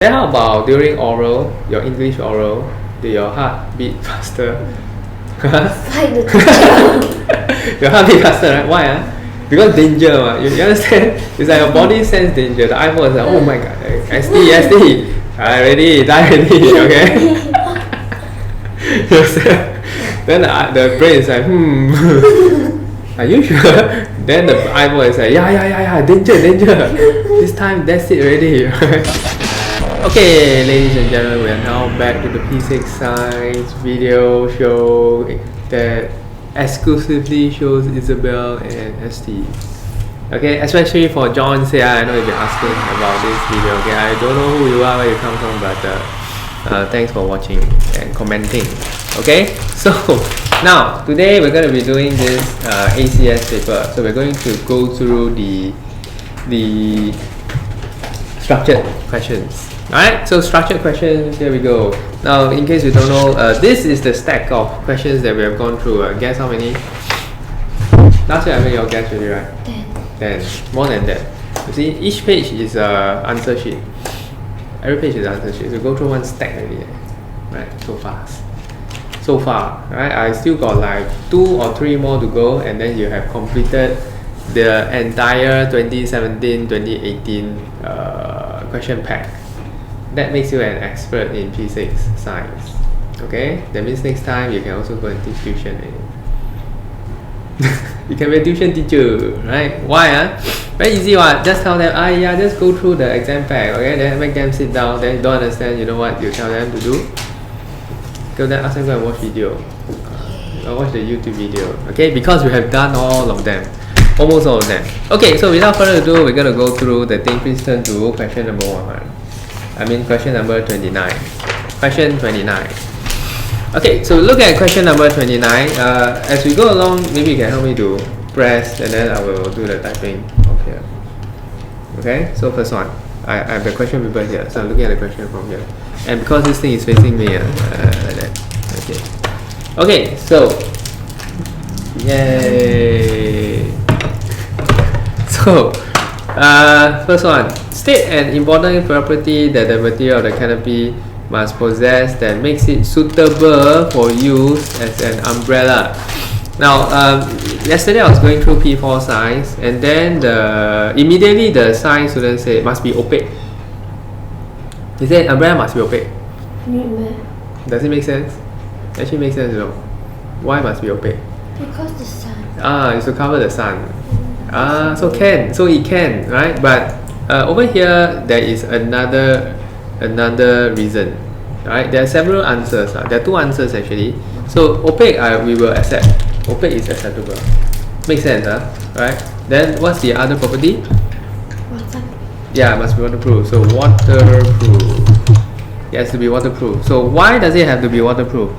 Then how about during oral, your English oral, do your heart beat faster? Fight the teacher. Your heart beat faster, right? Why? Because danger, you understand? It's like your body sense danger. The eyeball is like, oh my god, SD, ready, die ready, okay? Then the brain is like, are you sure? Then the eyeball is like, yeah, danger. This time, that's it already, right? Okay, ladies and gentlemen, we are now back to the P6 Science video show that exclusively shows Isabel and ST. Okay, especially for John say, I know you've been asking about this video. Okay, I don't know who you are, where you come from, but thanks for watching and commenting. Okay, so now today we're going to be doing this ACS paper. So we're going to go through the structured questions. Alright, so structured questions, here we go. Now, in case you don't know, this is the stack of questions that we have gone through. Guess how many? Last year I made your guess already, right? 10. More than that. You see, each page is an answer sheet. Every page is an answer sheet. So go through one stack already, right? So fast. So far, right? I still got like 2 or 3 more to go, and then you have completed the entire 2017-2018 question pack. That makes you an expert in P6 science. Okay? That means next time you can also go and teach tuition. You can be a tuition teacher, right? Why? Very easy one. Just tell them, yeah, just go through the exam pack, okay? Then make them sit down. Then you don't understand, you know what you tell them to do? Go then ask them to go and watch video. Watch the YouTube video. Okay? Because we have done all of them. Almost all of them. Okay, so without further ado, we're going to go through the thing. Please turn to question number 1. Question number 29. Question 29. Okay, so look at question number 29. As we go along, maybe you can help me to press and then I will do the typing from here. Okay, so first one. I have the question paper here, so I'm looking at the question from here. And because this thing is facing me, like that. Okay, so yay! So, first one. State an important property that the material of the canopy must possess that makes it suitable for use as an umbrella. Now, yesterday I was going through P4 science, and then immediately the science student said it must be opaque. He said umbrella must be opaque. Does it make sense? Actually makes sense, you know. Why must be opaque? Because the sun. It's to cover the sun. So it can, right? But over here there is another reason, right? There are several answers. There are 2 answers actually. So opaque, we will accept. Opaque is acceptable. Makes sense, right? Then what's the other property? Water. Yeah, it must be waterproof. So waterproof. It has to be waterproof. So why does it have to be waterproof?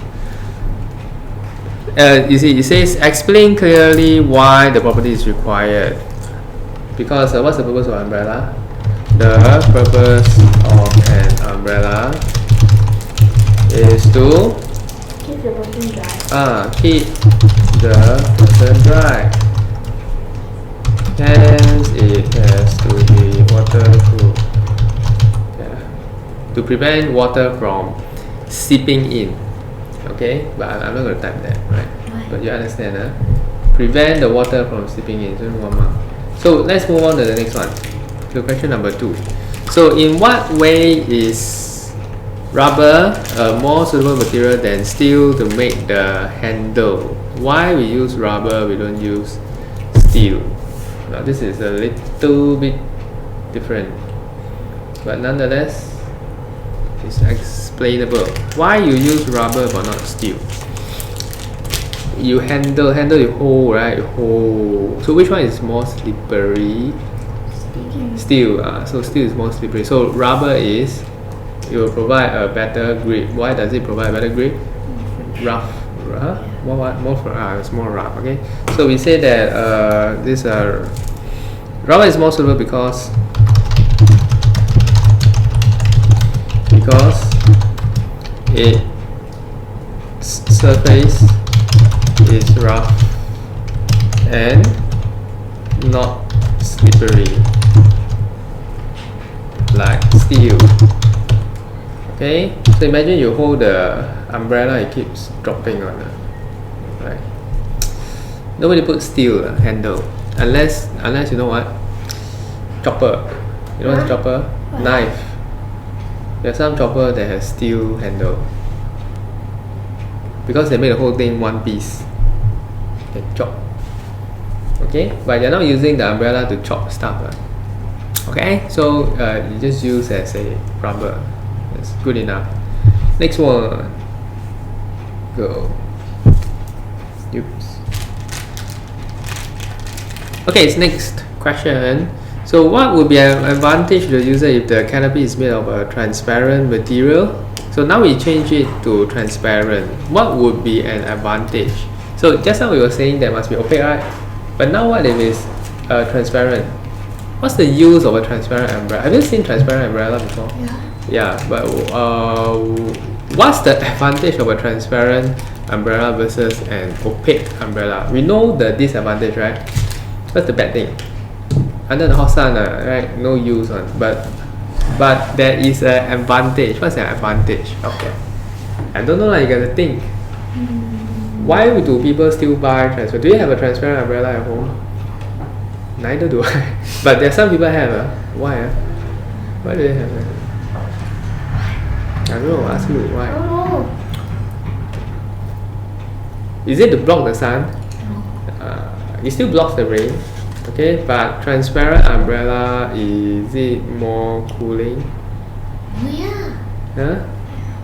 You see, it says explain clearly why the property is required. Because what's the purpose of an umbrella? The purpose of an umbrella is to keep the person dry. Keep the person dry. Hence, it has to be waterproof. To prevent water from seeping in. Okay, but I'm not going to type that, right? Why? But you understand, prevent the water from seeping in. So let's move on to the next one. So question number 2. So in what way is rubber a more suitable material than steel to make the handle? Why we use rubber, we don't use steel? Now this is a little bit different, but nonetheless it's explainable. Why you use rubber but not steel? You handle, you hold, right? You hold. So which one is more slippery? Steel. So steel is more slippery. So rubber is, it will provide a better grip. Why does it provide a better grip? Rough. It's more rough. Okay. So we say that this rubber is more suitable because its surface is rough and not slippery like steel. Okay, so imagine you hold the umbrella, it keeps dropping on it. Right? Nobody puts steel handle unless you know what? Chopper. You know what's chopper? What? Knife. There's some chopper that has steel handle because they make the whole thing one piece. They chop. Okay, but you're not using the umbrella to chop stuff. Okay, so you just use as a rubber. That's good enough. Next one. Go. Oops. Okay, it's next question. So what would be an advantage to the user if the canopy is made of a transparent material? So now we change it to transparent. What would be an advantage? So just now we were saying that must be opaque, right? But now what if it's transparent? What's the use of a transparent umbrella? Have you seen transparent umbrella before? Yeah. Yeah, but what's the advantage of a transparent umbrella versus an opaque umbrella? We know the disadvantage, right? What's the bad thing? Under the hot sun, right? No use on. But there is an advantage. What's the advantage of that? I don't know. You gotta think. Why do people still buy transparent? Do you have a transparent umbrella at home? Neither do I. But there some people have. Why? Why do they have it? I don't know. Ask you why. Oh. Is it to block the sun? No. It still blocks the rain. Okay, but transparent umbrella, is it more cooling? Oh yeah. Huh?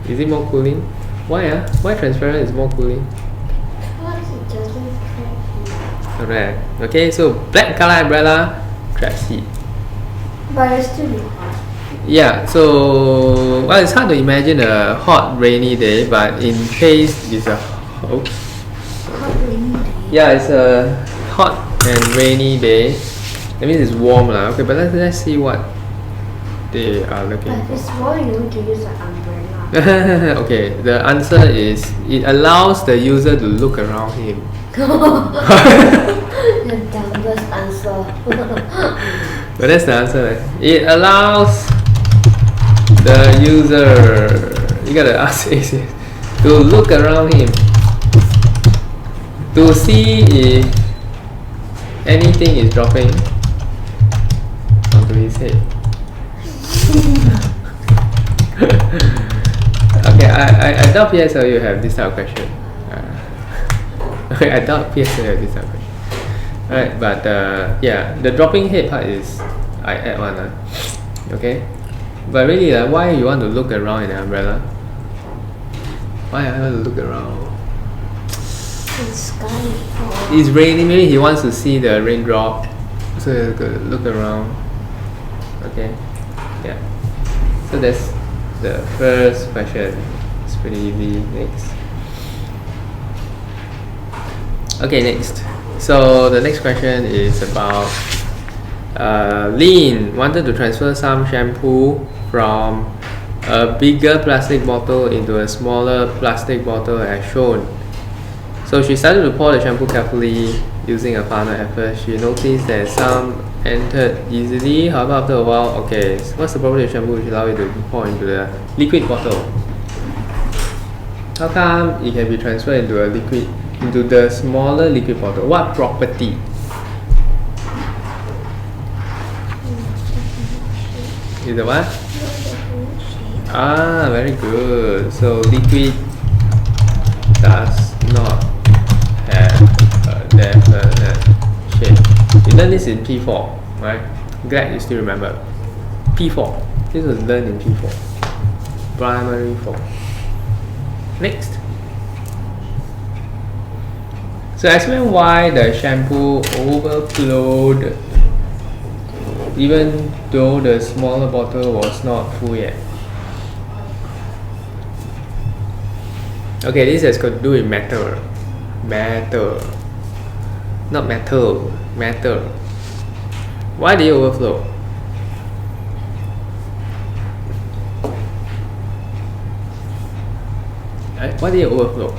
Is it more cooling? Why? Why transparent is more cooling? Because it doesn't trap heat. Correct. Okay, so black color umbrella traps heat. But it's still be hot. Yeah, so well, it's hard to imagine a hot rainy day, but in case it's a Hot rainy day. yeah, it's a hot and rainy day. That means it's warm lah. Okay, but let's see what they are looking But if for. it's warm, you need to use an umbrella. Okay, the answer is it allows the user to look around him. The dumbest answer. But that's the answer. It allows the user, you gotta ask it, to look around him to see if anything is dropping onto his head. Okay, I doubt PSLE have this type of question. Okay, I doubt PSLE have this type of question. Alright, but yeah, the dropping head part is I add one. Okay, but really, why you want to look around in the umbrella? Why I want to look around? The sky. It's raining. Maybe he wants to see the raindrop, so you gotta look around. Okay, yeah. So that's the first question. It's pretty easy. Next. Okay, next. So the next question is about Lynn wanted to transfer some shampoo from a bigger plastic bottle into a smaller plastic bottle as shown. So she started to pour the shampoo carefully using a funnel. At first, she noticed that some entered easily. However, after a while, okay, so what's the property of shampoo which allows you to pour into the liquid bottle? How come it can be transferred into a liquid, into the smaller liquid bottle? What property? Is the what? Ah, very good. So liquid does not have a definite shape. You learned this in P4, right? Glad you still remember. P4. This was learned in P4. Primary 4. Next. So explain why the shampoo overflowed even though the smaller bottle was not full yet. Okay, this has got to do with matter. Matter. Not metal. Matter. Why did it overflow? Why did it overflow?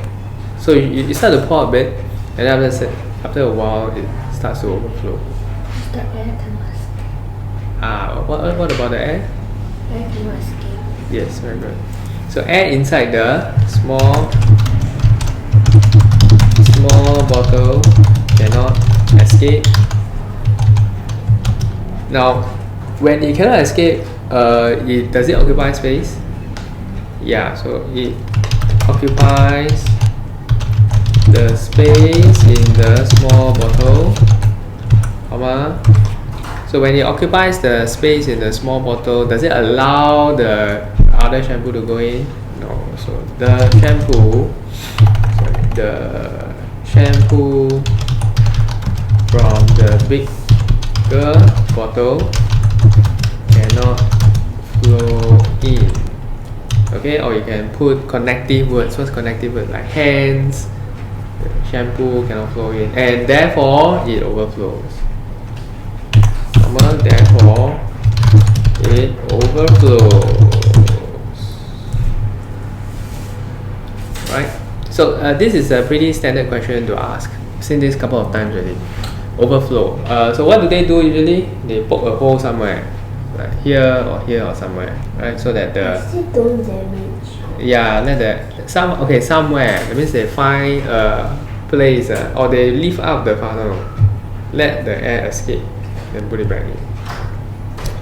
So you start to pour a bit, and then after a while it starts to overflow. The air cannot escape. What about the air? Air cannot escape. Yes, very good. So air inside the small bottle cannot escape. Now, when it cannot escape, does it occupy space? Yeah, so it occupies the space in the small bottle, comma. So when it occupies the space in the small bottle, does it allow the other shampoo to go in? No. So the shampoo from the bigger bottle cannot flow in. Okay, or you can put connective words. What's connective words? Like hence, the shampoo cannot flow in, and therefore it overflows. Therefore it overflows. Right? So this is a pretty standard question to ask. I've seen this a couple of times already. Overflow. So what do they do usually? They poke a hole somewhere, like here or somewhere, right? So that the don't damage. Yeah, let the somewhere. That means they find a place or they lift up the funnel, let the air escape, then put it back in.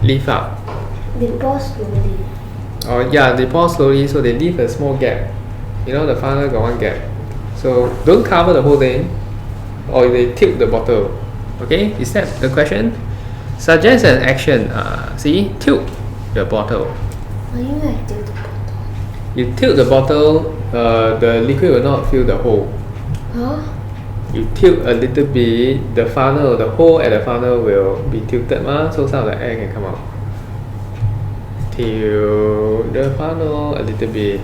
Lift up. They pour slowly. Oh yeah, they pour slowly, so they leave a small gap. You know the funnel got one gap. So don't cover the whole thing, or they tilt the bottle. Okay, is that the question? Suggest an action. See, tilt the bottle. Why you like tilt the bottle? You tilt the bottle, the liquid will not fill the hole. Huh? You tilt a little bit, the funnel, the hole at the funnel will be tilted, so some of the air can come out. Tilt the funnel a little bit.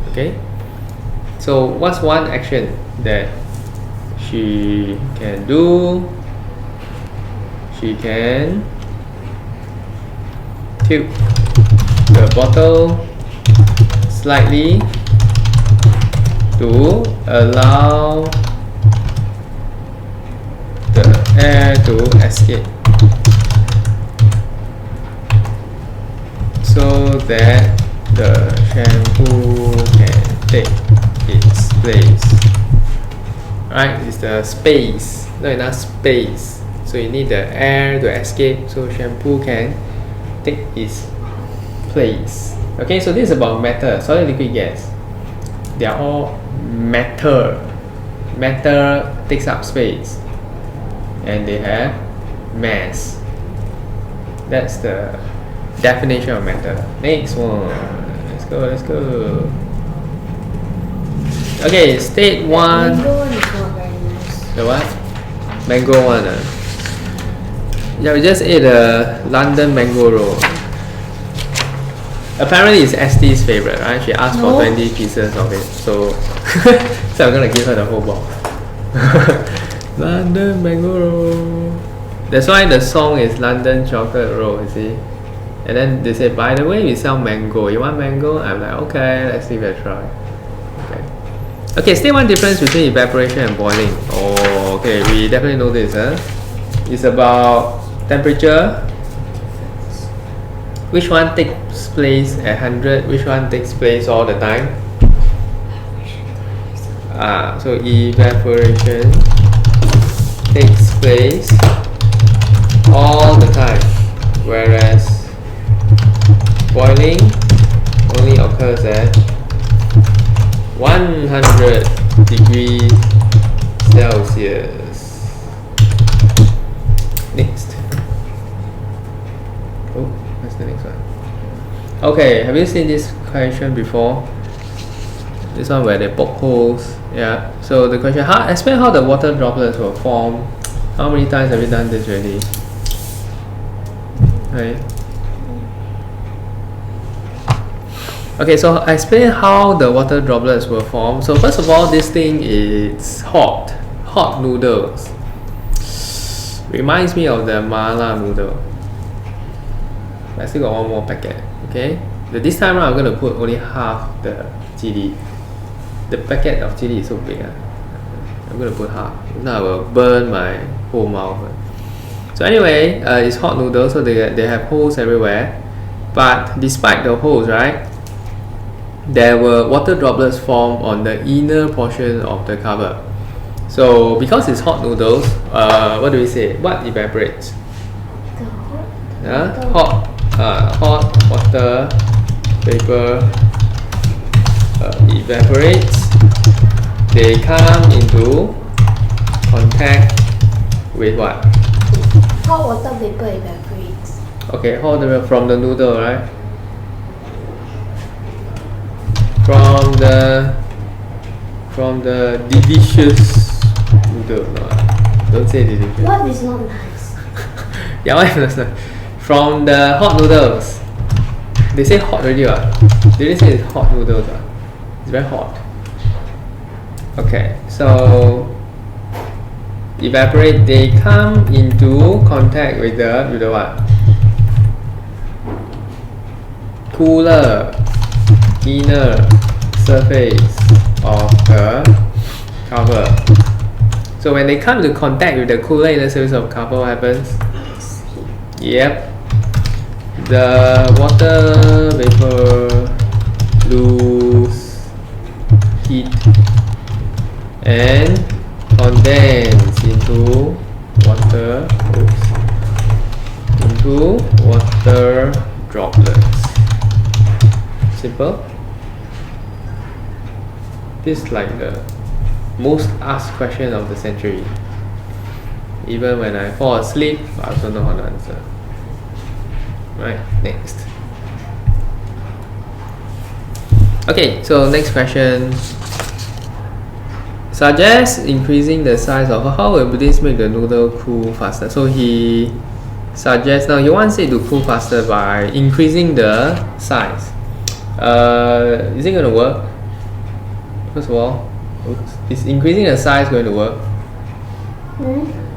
Okay? So what's one action that she can do? She can tilt the bottle slightly to allow the air to escape, so that the shampoo can take its place. Right, it's the space, not enough space, so you need the air to escape so shampoo can take its place. Okay, so this is about matter, solid, liquid, gas. They are all matter. Matter takes up space and they have mass. That's the definition of matter. Next one. Let's go. Okay, state one. Mango one is not very nice. The what? Mango one. Yeah, we just ate a London mango roll. Apparently it's Estee's favorite, right? She asked for 20 pieces of it, so so I'm gonna give her the whole box. London mango roll. That's why the song is London chocolate roll, you see? And then they say, by the way, we sell mango. You want mango? I'm like, okay, let's give it a try. Okay, state one difference between evaporation and boiling. Oh, okay, we definitely know this. It's about temperature. Which one takes place at 100? Which one takes place all the time? So evaporation takes place all the time, whereas boiling only occurs at 100 degrees Celsius. Next. Oh, what's the next one? Okay, have you seen this question before? This one where they poke holes. Yeah. So the question: explain how the water droplets will form. How many times have you done this already? Right. Okay, so I explain how the water droplets will form. So first of all, this thing is hot noodles. Reminds me of the mala noodle. I still got one more packet. Okay, but this time around I'm going to put only half the chili. The packet of chili is so big. I'm going to put half. Now I will burn my whole mouth. So anyway, it's hot noodles, so they have holes everywhere. But despite the holes, right? there were water droplets formed on the inner portion of the cover. So because it's hot noodles, what do we say? What evaporates? The Hot water vapor evaporates. They come into contact with what? hot water vapor evaporates. Okay, hot water from the noodle, right? From the delicious noodle. No, don't say delicious. What is not nice? Yeah, why is not? From the hot noodles. They say hot already, what? They didn't say it's hot noodles, what? It's very hot. Okay, so evaporate. They come into contact with the what? Cooler inner surface of the cover. So when they come into contact with the cooler inner surface of cover, what happens? Yep. The water vapor lose heat and condense into water droplets. Simple. This is like the most asked question of the century. Even when I fall asleep, I also know how to answer. Right, next. Okay, so next question. Suggest increasing the size of how will this make the noodle cool faster? So he suggests, now he wants it to cool faster by increasing the size. Is it going to work? First of all, is increasing the size going to work?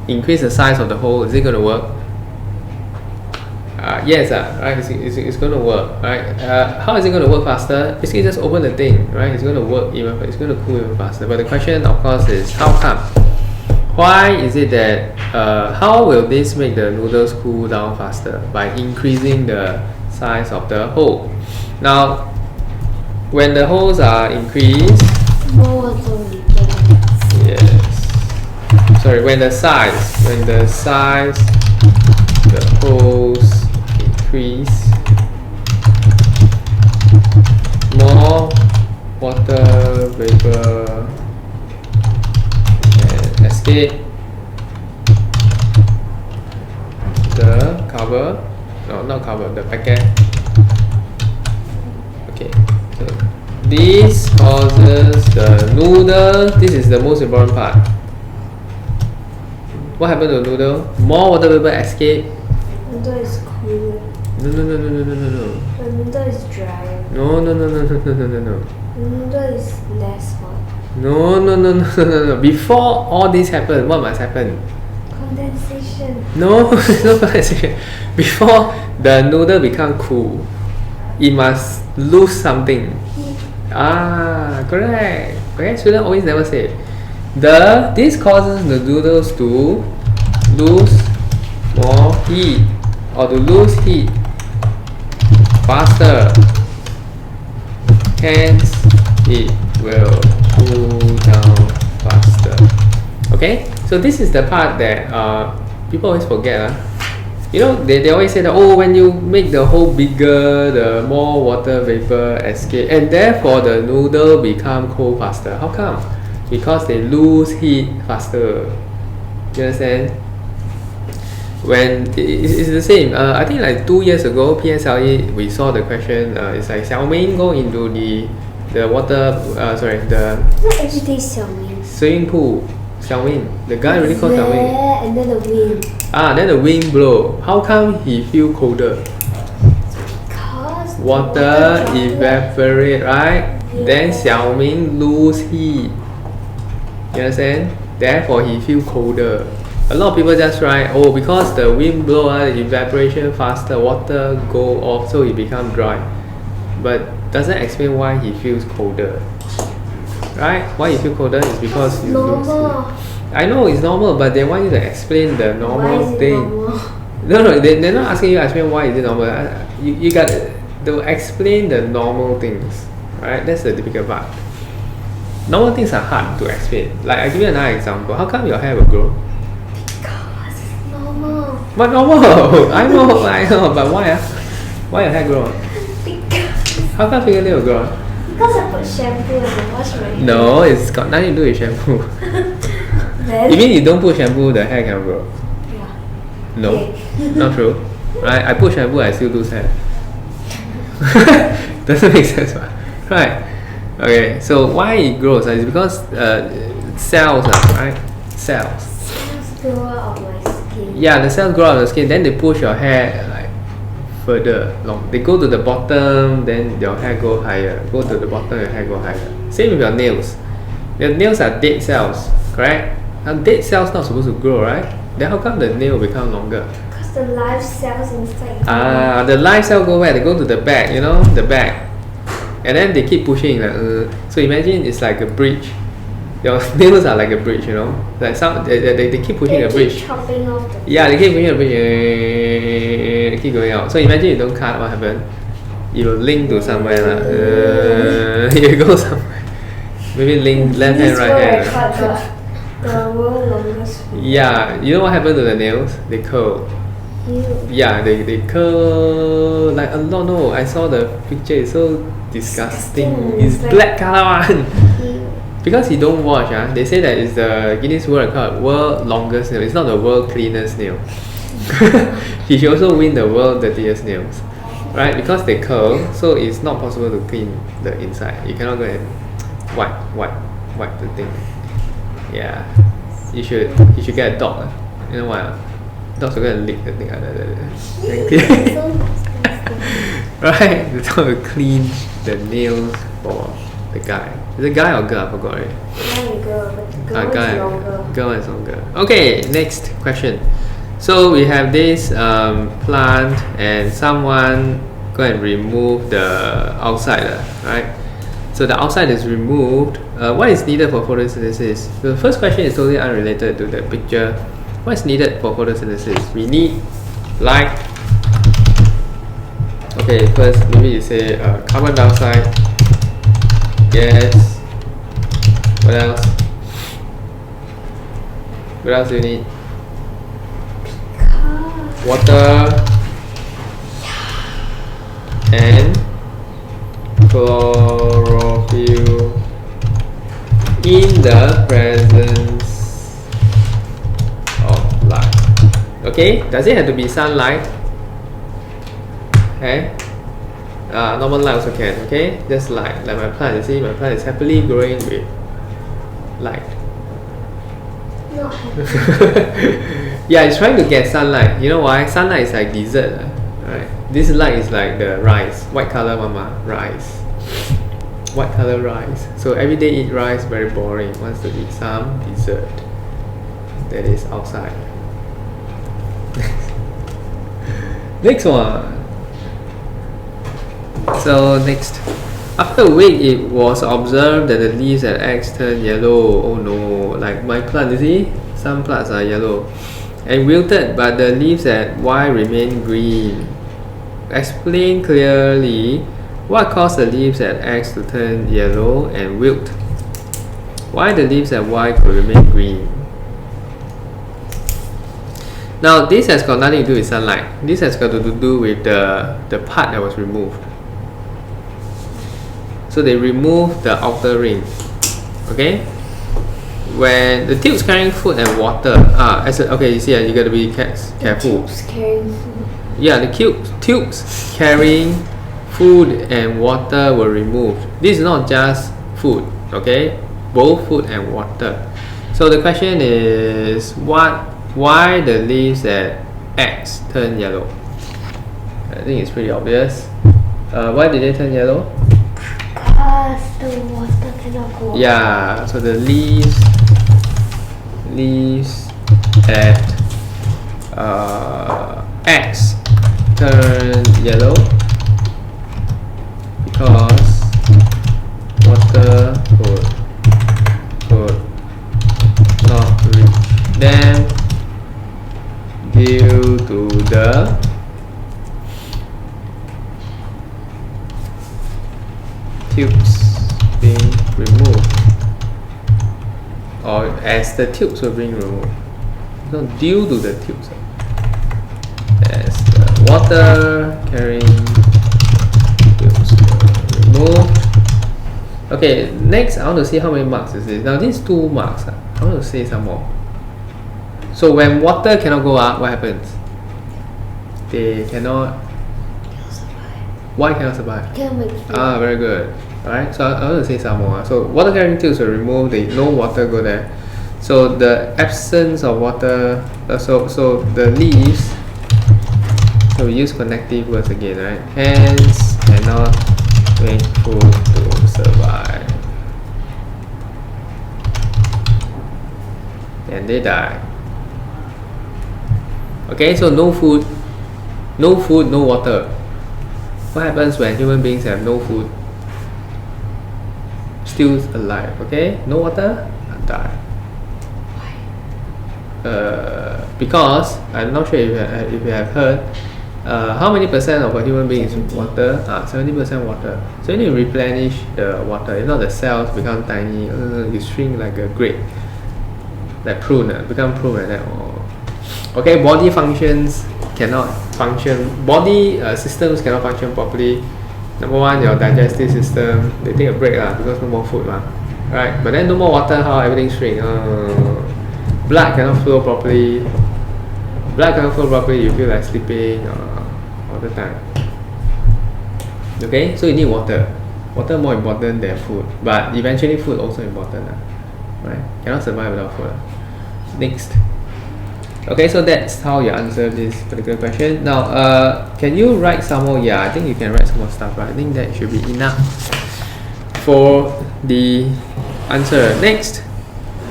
Increase the size of the hole, is it going to work? Yes, right, it's going to work, right? How is it going to work faster? Basically just open the thing, right? It's going to work it's going to cool even faster. But the question of course is, how come? Why is it that, how will this make the noodles cool down faster? By increasing the size of the hole. Now, when the holes are increased, More water vapor. yes. Sorry, when the size, the holes increase, more water vapor can escape the cover. No, not cover, the packet. Okay, so this causes the noodle. This is the most important part. What happened to the noodle? More water vapor escape. Noodle is cool. No. The noodle is dry. No. The noodle is less hot. No. Before all this happened, what must happen? Condensation. No, it's not condensation. Before the noodle become cool, it must lose something. Correct. Okay, students always never say. This causes the noodles to lose more heat or to lose heat faster. Hence, it will cool down faster. Okay, so this is the part that people always forget. You know, they always say that, oh, when you make the hole bigger, the more water vapor escape, and therefore the noodle become cold faster. How come? Because they lose heat faster. You understand? When it's the same. I think like 2 years ago, PSLE, we saw the question. It's like Xiaoming go into the water. The Not every day Xiaoming. swimming pool. Xiaoming, the guy really called Xiaoming. And then the wind. Then the wind blow. How come he feel colder? Because Water evaporate, right? Yeah. Then Xiaoming lose heat. You understand? Therefore he feel colder. A lot of people just write, oh, because the wind blow, evaporation faster, water go off, so it become dry. But doesn't explain why he feels colder. Right? Why you feel colder is because you lose normal. heat. I know it's normal, but they want you to explain the normal Why is it thing. normal? No, they're not asking you to explain why is it normal. You got to explain the normal things. Right? That's the difficult part. Normal things are hard to explain. Like I give you another example. How come your hair will grow? Because it's normal. What normal? I know, but why? Why your hair grow? Because How come fingernail will grow? I put shampoo and I wash my hair. No, it's got nothing to do with shampoo. Then You mean you don't put shampoo, the hair can grow? yeah. No, Okay. not true. Right? I put shampoo, I still lose hair. Doesn't make sense, right? Okay, so why it grows? It's because cells, right? Cells. Cells grow out of my skin. Yeah, the cells grow out of the skin. Then they push your hair like further along. They go to the bottom, then your hair go higher. Go to the bottom, your hair go higher. Same with your nails. Your nails are dead cells, correct? Now dead cells not supposed to grow, right? Then how come the nail become longer? Because the live cells inside. The live cell go where? They go to the back, you know, the back. And then they keep pushing like, so imagine it's like a bridge. Your nails are like a bridge, you know. Like some they keep pushing a bridge. Chopping off the Yeah, they keep pushing a bridge. They keep going out. So imagine you don't cut, what happens? You will link to somewhere you go somewhere. Maybe link left hand, right hand. The world longest. Yeah, you know what happened to the nails? They curl. Ew. Yeah, they curl like a lot. No, I saw the picture. It's so disgusting. It's It's like- black color one. Ew. Because you don't wash, they say that it's the Guinness World Record world longest nail. It's not the world cleanest nail. He should also win the world dirtiest nails, right? Because they curl, so it's not possible to clean the inside. You cannot go and wipe the thing. Yeah, you should get a dog. You know why? Dogs are gonna lick the thing out of So disgusting. right? The dog will clean the nails for the guy. Is it guy or girl? I forgot already. Guy and girl, but the girl Guy. is longer. Girl is longer. Okay, next question. So we have this plant and someone go and remove the outside, right? So the outside is removed. What is needed for photosynthesis? The first question is totally unrelated to the picture. What is needed for photosynthesis? We need light. Okay, first maybe you say carbon dioxide. Yes. What else? What else do you need? Water and chlorophyll in the presence of light. Okay, does it have to be sunlight? Okay. Normal light also can, okay? Just light, like my plant, you see, my plant is happily growing with light. Not happy. Yeah, it's trying to get sunlight. You know why? Sunlight is like dessert, right? This light is like the rice, white color mama, rice. White color rice. So every day eat rice, very boring. Wants to eat some dessert that is outside. Next one. So next, after a week, it was observed that the leaves at X turn yellow. Oh no, like my plant, you see? Some plants are yellow and wilted, but the leaves at Y remain green. Explain clearly what caused the leaves at X to turn yellow and wilt. Why the leaves at Y could remain green? Now this has got nothing to do with sunlight. This has got to do with the part that was removed. So they removed the outer ring. Okay? When the tubes carrying food and water okay, you see, you got to be careful. Tubes carrying food. Yeah, the tubes carrying food and water were removed. This is not just food, okay? Both food and water. So the question is, why the leaves at X turn yellow? I think it's pretty obvious. Why did they turn yellow? Because the water cannot go. Yeah, so the leaves at X turn yellow because water could not reach them due to the tubes being removed, or as the tubes were being removed. So due to the tubes, as the water carrying tubes were removed. Okay, next I want to see how many marks is this. Now these 2 marks, I want to say some more. So when water cannot go up, what happens? They cannot. Why cannot survive? Can't make food. Ah, very good. Alright, so I want to say some more. So water carrying tubes were removed, no water go there. So the absence of water, so the leaves, so we use connective words again, right? Hence cannot make food to survive. And they die. Okay, so no food, no water. What happens when human beings have no food? Still alive, okay? No water, die. Because I'm not sure if you have heard, how many percent of a human being is water? 70% water. So you need to replenish the water. If not, the cells become tiny. You shrink like a grape, like prune, become prune like that. Okay, body functions cannot function. Body systems cannot function properly. Number 1, your digestive system, they take a break because no more food right? But then no more water, how everything shrink. Blood cannot flow properly. Blood cannot flow properly, you feel like sleeping all the time. Okay, so you need water. Water more important than food, but eventually food also important, right? Cannot survive without food. Next. Okay, so that's how you answer this particular question. Now, can you write some more? Yeah, I think you can write some more stuff, right? I think that should be enough for the answer. Next.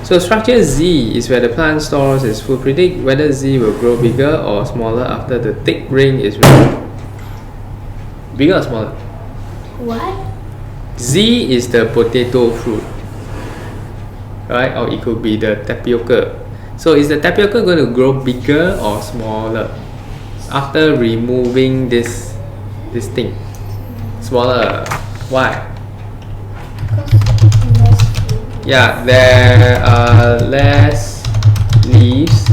So structure Z is where the plant stores its food. Predict whether Z will grow bigger or smaller after the thick ring is removed. Bigger or smaller? What? Z is the potato fruit, right? Or it could be the tapioca. So is the tapioca going to grow bigger or smaller after removing this thing? Smaller. Why? Yeah, there are less leaves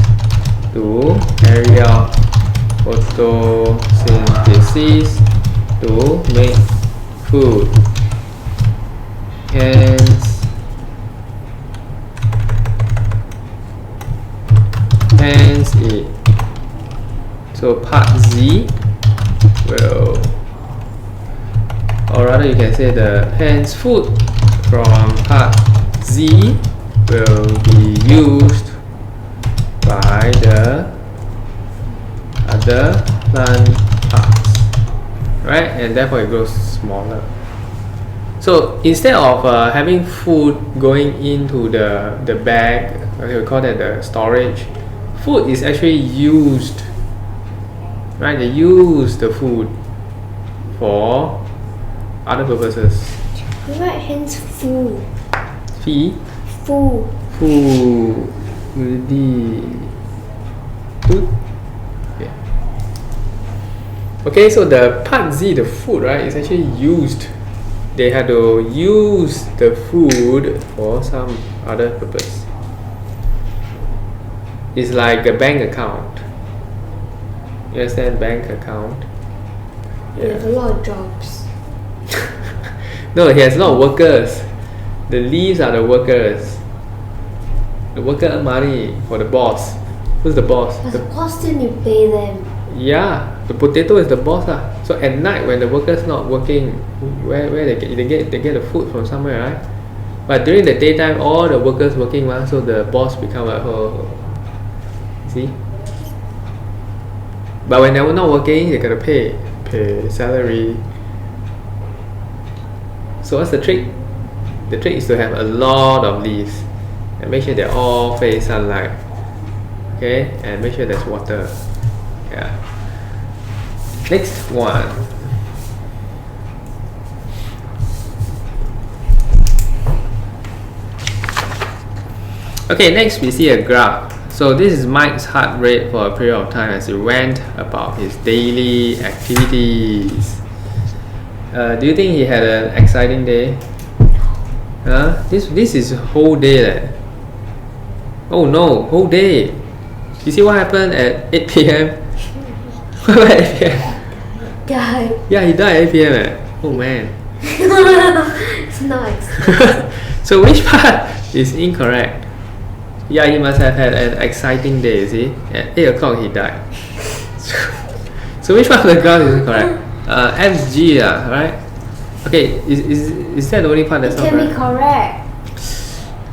to carry out photosynthesis to make food. Hence it. So part Z will, or rather you can say the hence food from part Z will be used by the other plant parts, right? And therefore it grows smaller. So instead of having food going into the bag, okay, we call that the storage, food is actually used, right? They use the food for other purposes. We write hence food. Food. Food. Okay, so the part Z, the food, right, is actually used. They had to use the food for some other purpose. It's like a bank account. You understand bank account? We have a lot of jobs. No, he has a lot of workers. The leaves are the workers. The worker earn money for the boss. Who's the boss? But of course then you pay them. Yeah, the potato is the boss. So at night when the workers not working, where they get the food from somewhere, right? But during the daytime, all the workers working, so the boss become a see? But when they're not working, they gotta pay salary. So what's the trick? The trick is to have a lot of leaves and make sure they all face sunlight. Okay, and make sure there's water. Yeah. Next one. Okay, next we see a graph. So this is Mike's heart rate for a period of time as he went about his daily activities. Do you think he had an exciting day? Huh? This is whole day leh. Oh no, whole day. You see what happened at 8 p.m.? What about 8 p.m.? Died. Yeah, he died at 8 p.m. Oh man. It's not exciting. So which part is incorrect? Yeah, he must have had an exciting day, you see? At 8 o'clock he died. So which part of the graph is incorrect? FG, right? Okay, is that the only part that's It not can be correct?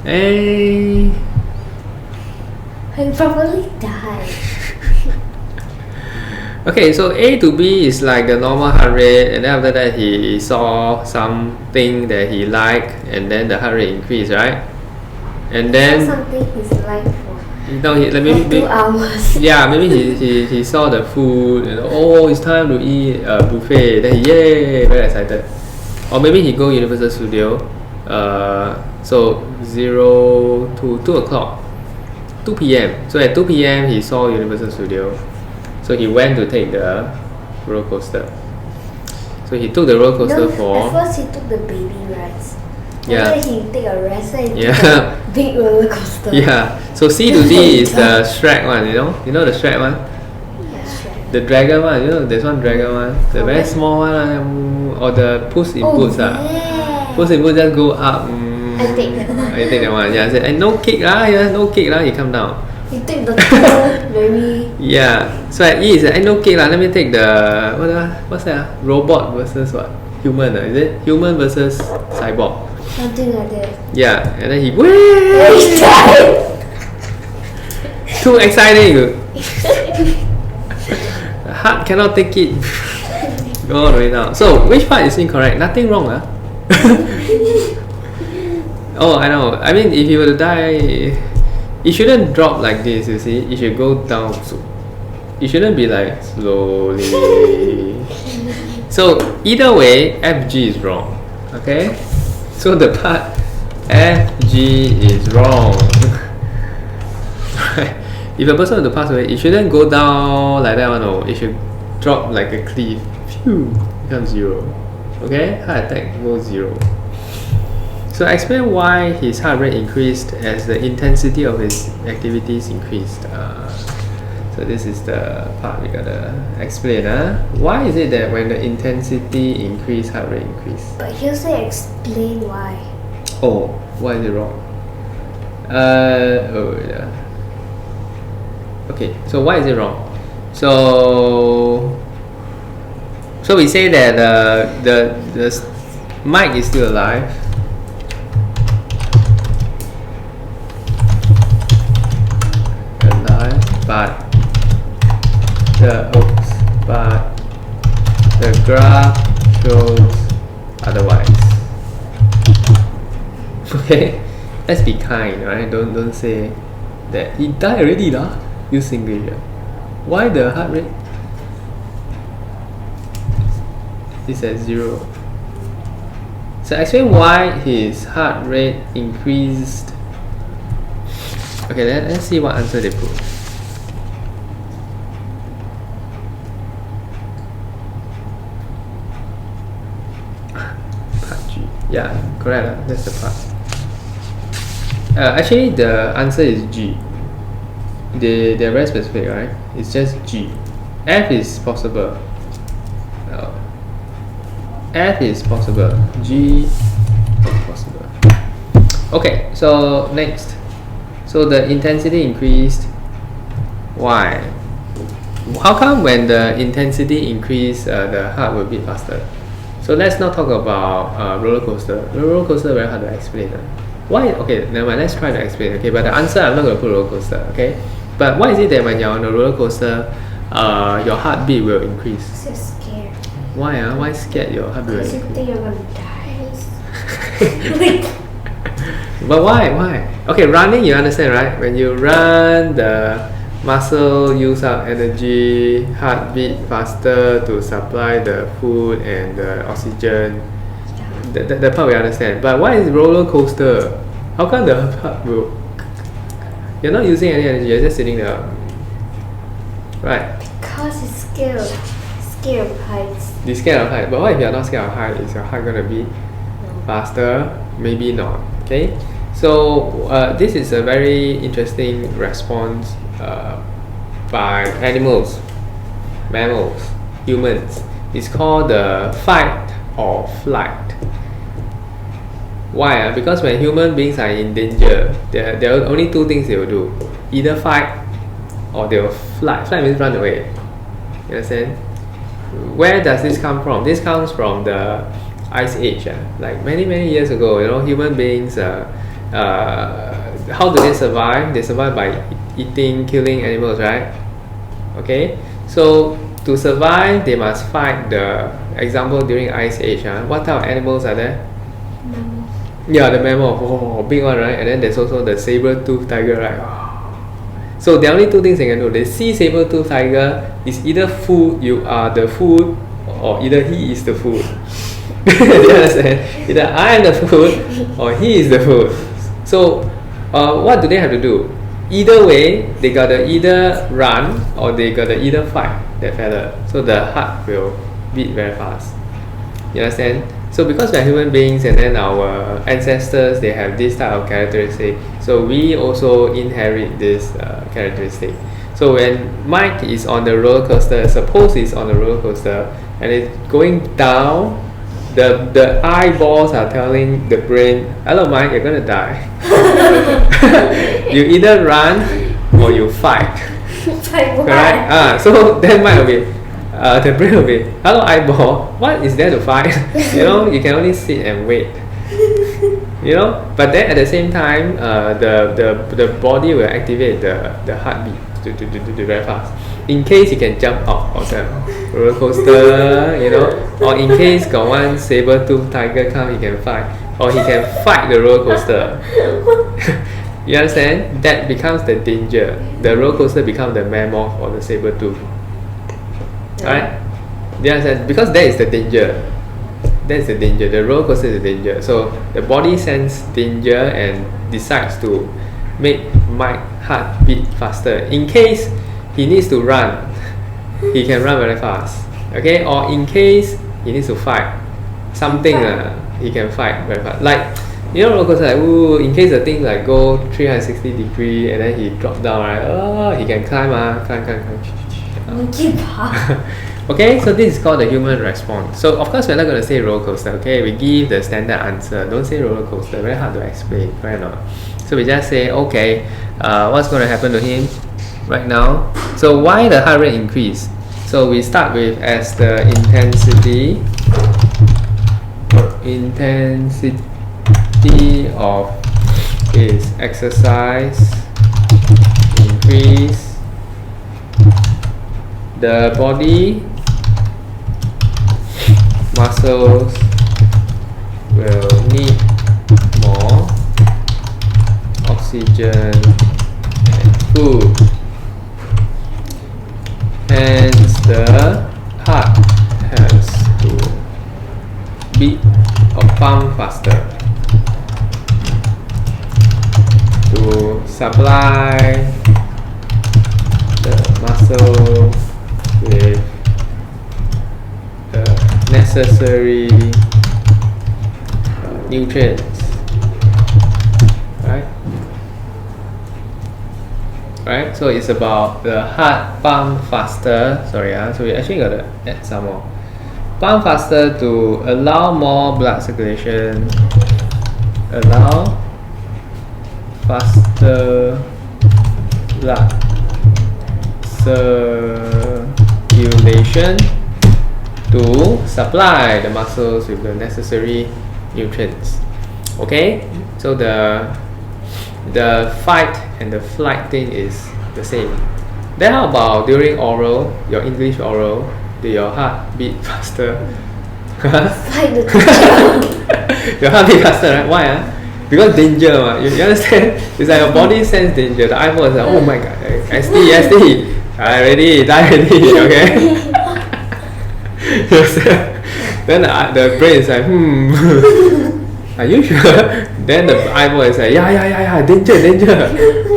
correct. He probably died. Okay, so A to B is like the normal heart rate, and then after that he saw something that he liked, and then the heart rate increased, right? And then Something he's like for no, maybe 2 hours. yeah, maybe he saw the food and oh, it's time to eat a buffet. Then yay, very excited. Or maybe he go Universal Studio. So 0 to 2 o'clock, 2 p.m. So at 2 p.m. he saw Universal Studio. So he went to take the roller coaster. So he took the roller coaster for. At first he took the baby rides. Yeah. Then he take a rest and he Yeah. took a big roller coaster. Yeah. So C to D is the Shrek one. You know the Shrek one. Yeah, sure. The dragon one. You know there's one dragon one. The very small one. Or the Puss in Boots. Yeah. Puss in Boots just go up. I take that one. I take that one. Yeah. I said, no kick lah. Yeah, no kick lah. He come down. He took the two very. Yeah. So at E is no kick lah. Let me take the what's that? Robot versus what? Human. Is it human versus cyborg? Something like that. Yeah. And then he He died. too exciting. The heart cannot take it. Go all the way down. So which part is incorrect? Nothing wrong, huh? Oh, I know. I mean, if you were to die, it shouldn't drop like this. You see, it should go down. It shouldn't be like slowly. So either way, FG is wrong. Okay. So the part FG is wrong. If a person were to pass away, it shouldn't go down like that one. No, it should drop like a cliff. Phew, becomes 0. Okay, heart attack goes 0. So explain why his heart rate increased as the intensity of his activities increased. So this is the part we gotta explain. Why is it that when the intensity increase, heart rate increase? But he'll say explain why. Oh, why is it wrong? Oh yeah. Okay, so why is it wrong? So we say that the mic is still alive. But the graph shows otherwise. Okay, let's be kind, right? Don't say that he died already lah. Use English. Why the heart rate is at 0? So explain why his heart rate increased. Okay, let's see what answer they put. Yeah, correct. That's the part. Actually, the answer is G. They're very specific, right? It's just G. F is possible. F is possible. G is possible. Okay, so next. So the intensity increased. Why? How come when the intensity increased, the heart will beat faster? So let's not talk about roller coaster. Roller coaster very hard to explain. Why? Okay, never mind. Let's try to explain. Okay, but the answer I'm not going to put roller coaster. Okay, but why is it that when you're on a roller coaster, your heartbeat will increase? So scared. Why? Why scared your heartbeat will Because you increase? think you're gonna die. But why? Okay, running you understand, right? When you run, the muscle use up energy, heart beat faster to supply the food and the oxygen. That part we understand. But why is roller coaster? How come the heart will? You're not using any energy. You're just sitting there, right? Because it's scared of heights. Be scared of height. But what if you're not scared of height? Is your heart gonna be faster? Maybe not. Okay. So this is a very interesting response by animals, mammals, humans. It's called the fight or flight. Why? Because when human beings are in danger, there are only two things they will do: either fight or they will fly. Flight means run away. You understand? Where does this come from? This comes from the Ice Age. Like many years ago, human beings. How do they survive? They survive by eating, killing animals, right? Okay. So to survive, they must fight. The example during Ice Age. What type of animals are there? Yeah, the mammal, big one, right? And then there's also the saber-toothed tiger, right? So there are only two things they can do. They see saber-toothed tiger is either food, you are the food, or either he is the food. Do you understand? Either I am the food, or he is the food. So what do they have to do? Either way, they gotta either run or they gotta either fight that fella. So the heart will beat very fast. You understand? So because we are human beings and then our ancestors, they have this type of characteristic, so we also inherit this characteristic. So when Mike is on the roller coaster, suppose he's on the roller coaster and it's going down, the eyeballs are telling the brain, hello Mike, you're gonna die. You either run or you fight. Correct? So then Mike will be, the brain will be, hello eyeball, what is there to fight? You can only sit and wait. But then at the same time, the body will activate the heartbeat to very fast. In case you can jump out of the roller coaster, or in case got one saber-toothed tiger come, he can fight, or he can fight the roller coaster. You understand? That becomes the danger. The roller coaster becomes the mammoth or the saber-tooth. Right? You understand? Because that is the danger. That's the danger. The roller coaster is the danger. So the body senses danger and decides to make my heart beat faster. In case he needs to run, he can run very fast. Okay? Or in case he needs to fight something, he can fight very fast. Like, roller coaster, like, in case the thing like go 360 degree and then he drop down, right? He can climb. Okay, so this is called the human response. So of course we're not going to say roller coaster. Okay, we give the standard answer. Don't say roller coaster. Very hard to explain, right? Not. So we just say, okay, what's going to happen to him right now? So why the heart rate increase? So we start with as the intensity of his exercise increase, the body muscles will need more oxygen and food, hence the heart has to beat or pump faster to supply the muscle with the necessary nutrients, right? So it's about the heart pump faster. So we actually gotta add some more. Pump faster to allow more blood circulation. Allow faster blood circulation to supply the muscles with the necessary nutrients. Okay, so the fight and the flight thing is the same. Then how about during oral, your English oral, did your heart beat faster? Fight the teacher. Your heart beat faster, right? Why? Because danger, you understand? It's like your body sense danger. The eyeball is like, oh my god, SD, already, die already, okay? Then the brain is like, are you sure? Then the eyeball is like, yeah, danger.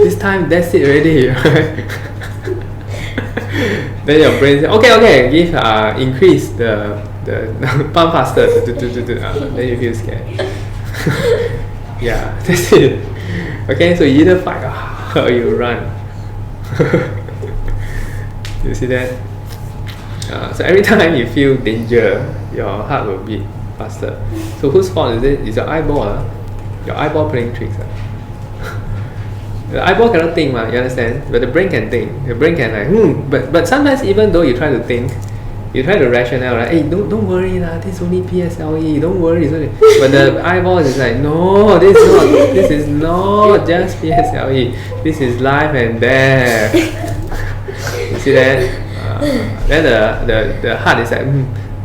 This time that's it already, right? Then your brain says, okay, give increase the pump faster. Then you feel scared. Yeah, that's it. Okay, so you either fight or you run. You see that? So every time you feel danger, your heart will beat faster. So whose fault is it? It's your eyeball. Your eyeball playing tricks. The eyeball cannot think, you understand? But the brain can think. The brain can but sometimes even though you try to think, you try to rationale, right? Hey, don't worry lah, this is only PSLE, don't worry, it's only. But the eyeball is like, no, this is not just PSLE, this is life and death. You see that? Then the heart is like,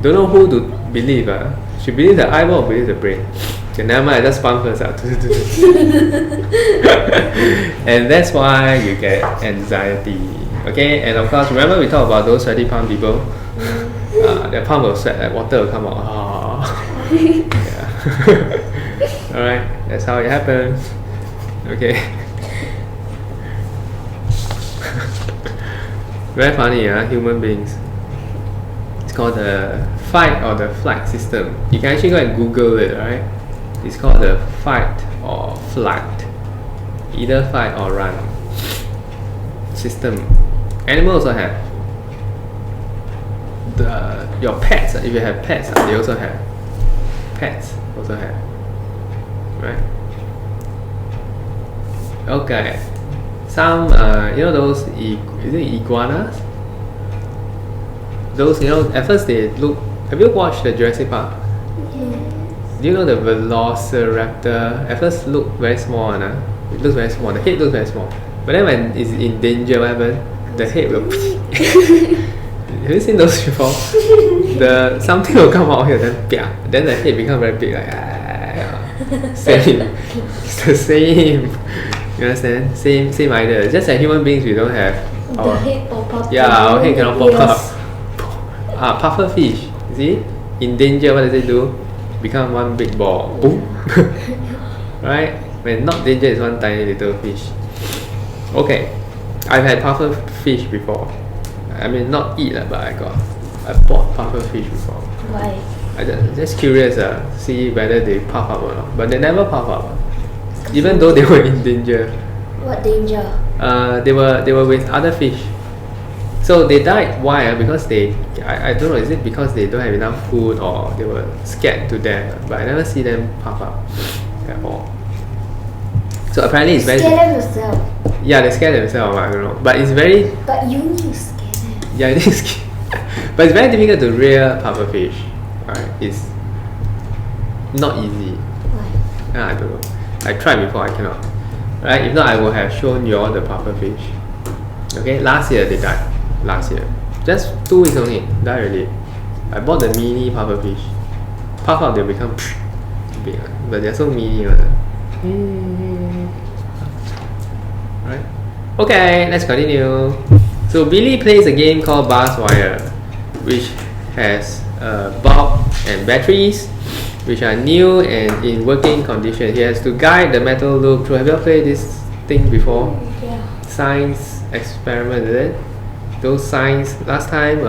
don't know who to believe. Should believe the eyeball or believe the brain? Okay, never mind, just pump first. And that's why you get anxiety. Okay, and of course, remember we talked about those sweaty palm people? Their palm will sweat, like water will come out. Yeah. Alright, that's how it happens. Okay. Very funny, human beings. It's called the fight or the flight system. You can actually go and Google it, right? It's called the fight or flight. Either fight or run system. Animals also have. Your pets, if you have pets, they also have. Pets also have. Right? Okay. Some, you know those, is it iguanas? Those, at first they look, have you watched the Jurassic Park? Do you know the velociraptor? At first look very small, it looks very small, the head looks very small. But then when it's in danger, what happens? The head will have you seen those before? Something will come out here, then the head becomes very big, like same. It's the same. You understand? Same idea. Just like human beings, we don't have the head pop up. Yeah, our head cannot pop up. Puffer fish, you see? In danger, what does it do? Become one big ball. Boom. Right? When not danger, it's one tiny little fish. Okay, I've had puffer fish before. I mean, not eat, but I bought puffer fish before. Why? I just curious, see whether they puff up or not. But they never puff up, even though they were in danger. What danger? They were with other fish. So they died. Why? Because I don't know, is it because they don't have enough food or they were scared to death? But I never see them puff up at all. So apparently it's very... Scare themselves. Yeah, they scare themselves, I don't know. But it's very... But you need to scare them. Yeah, it is. But it's very difficult to rear puffer fish. Right? It's not easy. Why? I don't know. I tried before, I cannot. Right? If not, I would have shown you all the puffer fish. Okay, last year they died. Last year. Just 2 weeks only. Died already. I bought the mini puffer fish. Puff out, they'll become big. But they're so mini. Right? Okay, let's continue. So Billy plays a game called Bars Wire, which has bulb and batteries, which are new and in working condition. He has to guide the metal loop through. Have you ever played this thing before? Yeah. Science experiment, is it? Those science, last time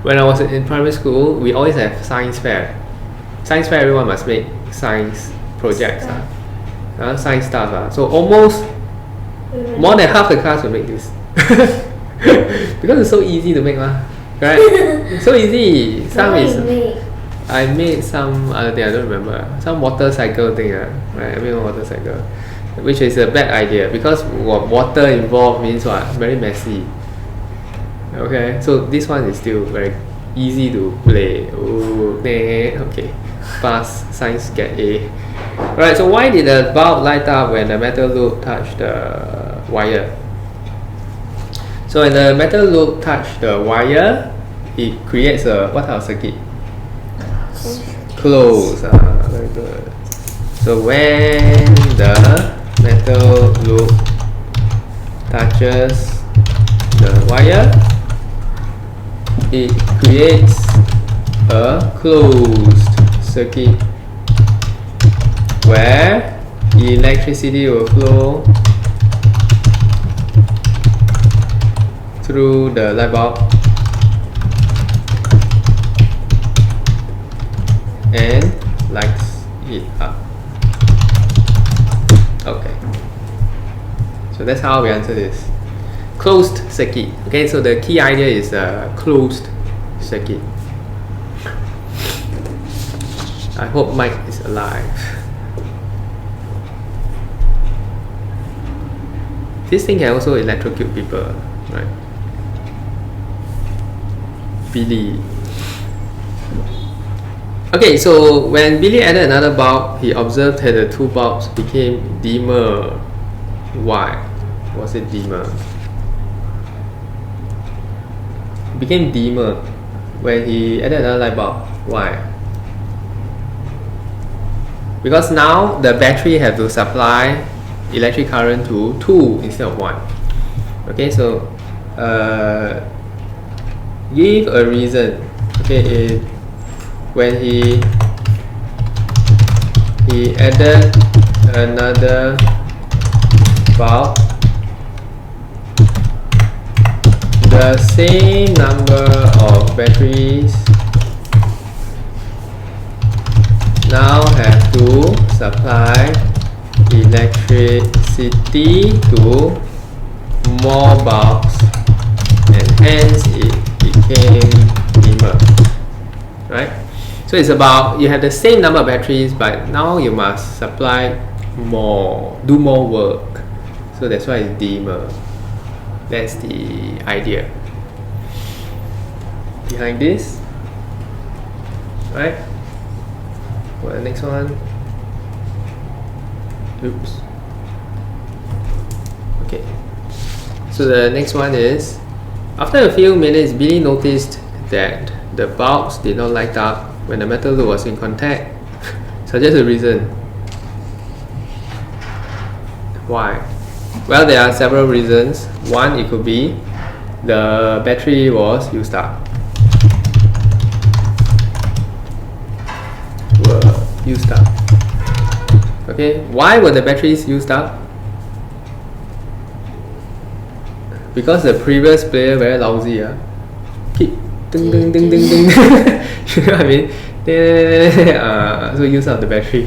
when I was in primary school, we always have science fair. Science fair, everyone must make science projects, science stuff. So almost more than half the class will make this. Because it's so easy to make, right? So easy. Some is I made some other thing, I don't remember. Some water cycle thing, right? I made one water cycle, which is a bad idea because water involved means what? Very messy. Okay, so this one is still very easy to play. Ooh, okay, pass. Science get A. Right. So why did the bulb light up when the metal loop touched the wire? So when the metal loop touched the wire, it creates a what type of circuit? Close. Very good. So when the metal loop touches the wire, it creates a closed circuit where electricity will flow through the light bulb and lights it up. Okay, so that's how we answer this. Closed circuit. Okay, so the key idea is closed circuit. I hope Mike is alive. This thing can also electrocute people, right? Billy. Okay, so when Billy added another bulb, he observed that the two bulbs became dimmer. Why was it dimmer? It became dimmer when he added another light bulb. Why? Because now the battery have to supply electric current to 2 instead of 1. Okay, so give a reason. Okay, when he added another bulb, the same number of batteries now have to supply electricity to more bulbs, and hence it became dimmer, right? So it's about, you have the same number of batteries, but now you must supply more, do more work, so that's why it's dimmer. That's the idea behind this, right? Well, the next one. Oops. Okay. So the next one is, after a few minutes, Billy noticed that the bulbs did not light up when the metal loop was in contact. Suggest a reason. Why? Well, there are several reasons. One, it could be the battery was used up. Used up. Okay, why were the batteries used up? Because the previous player very lousy. Keep ding ding ding ding ding. You know what I mean? So use up the battery.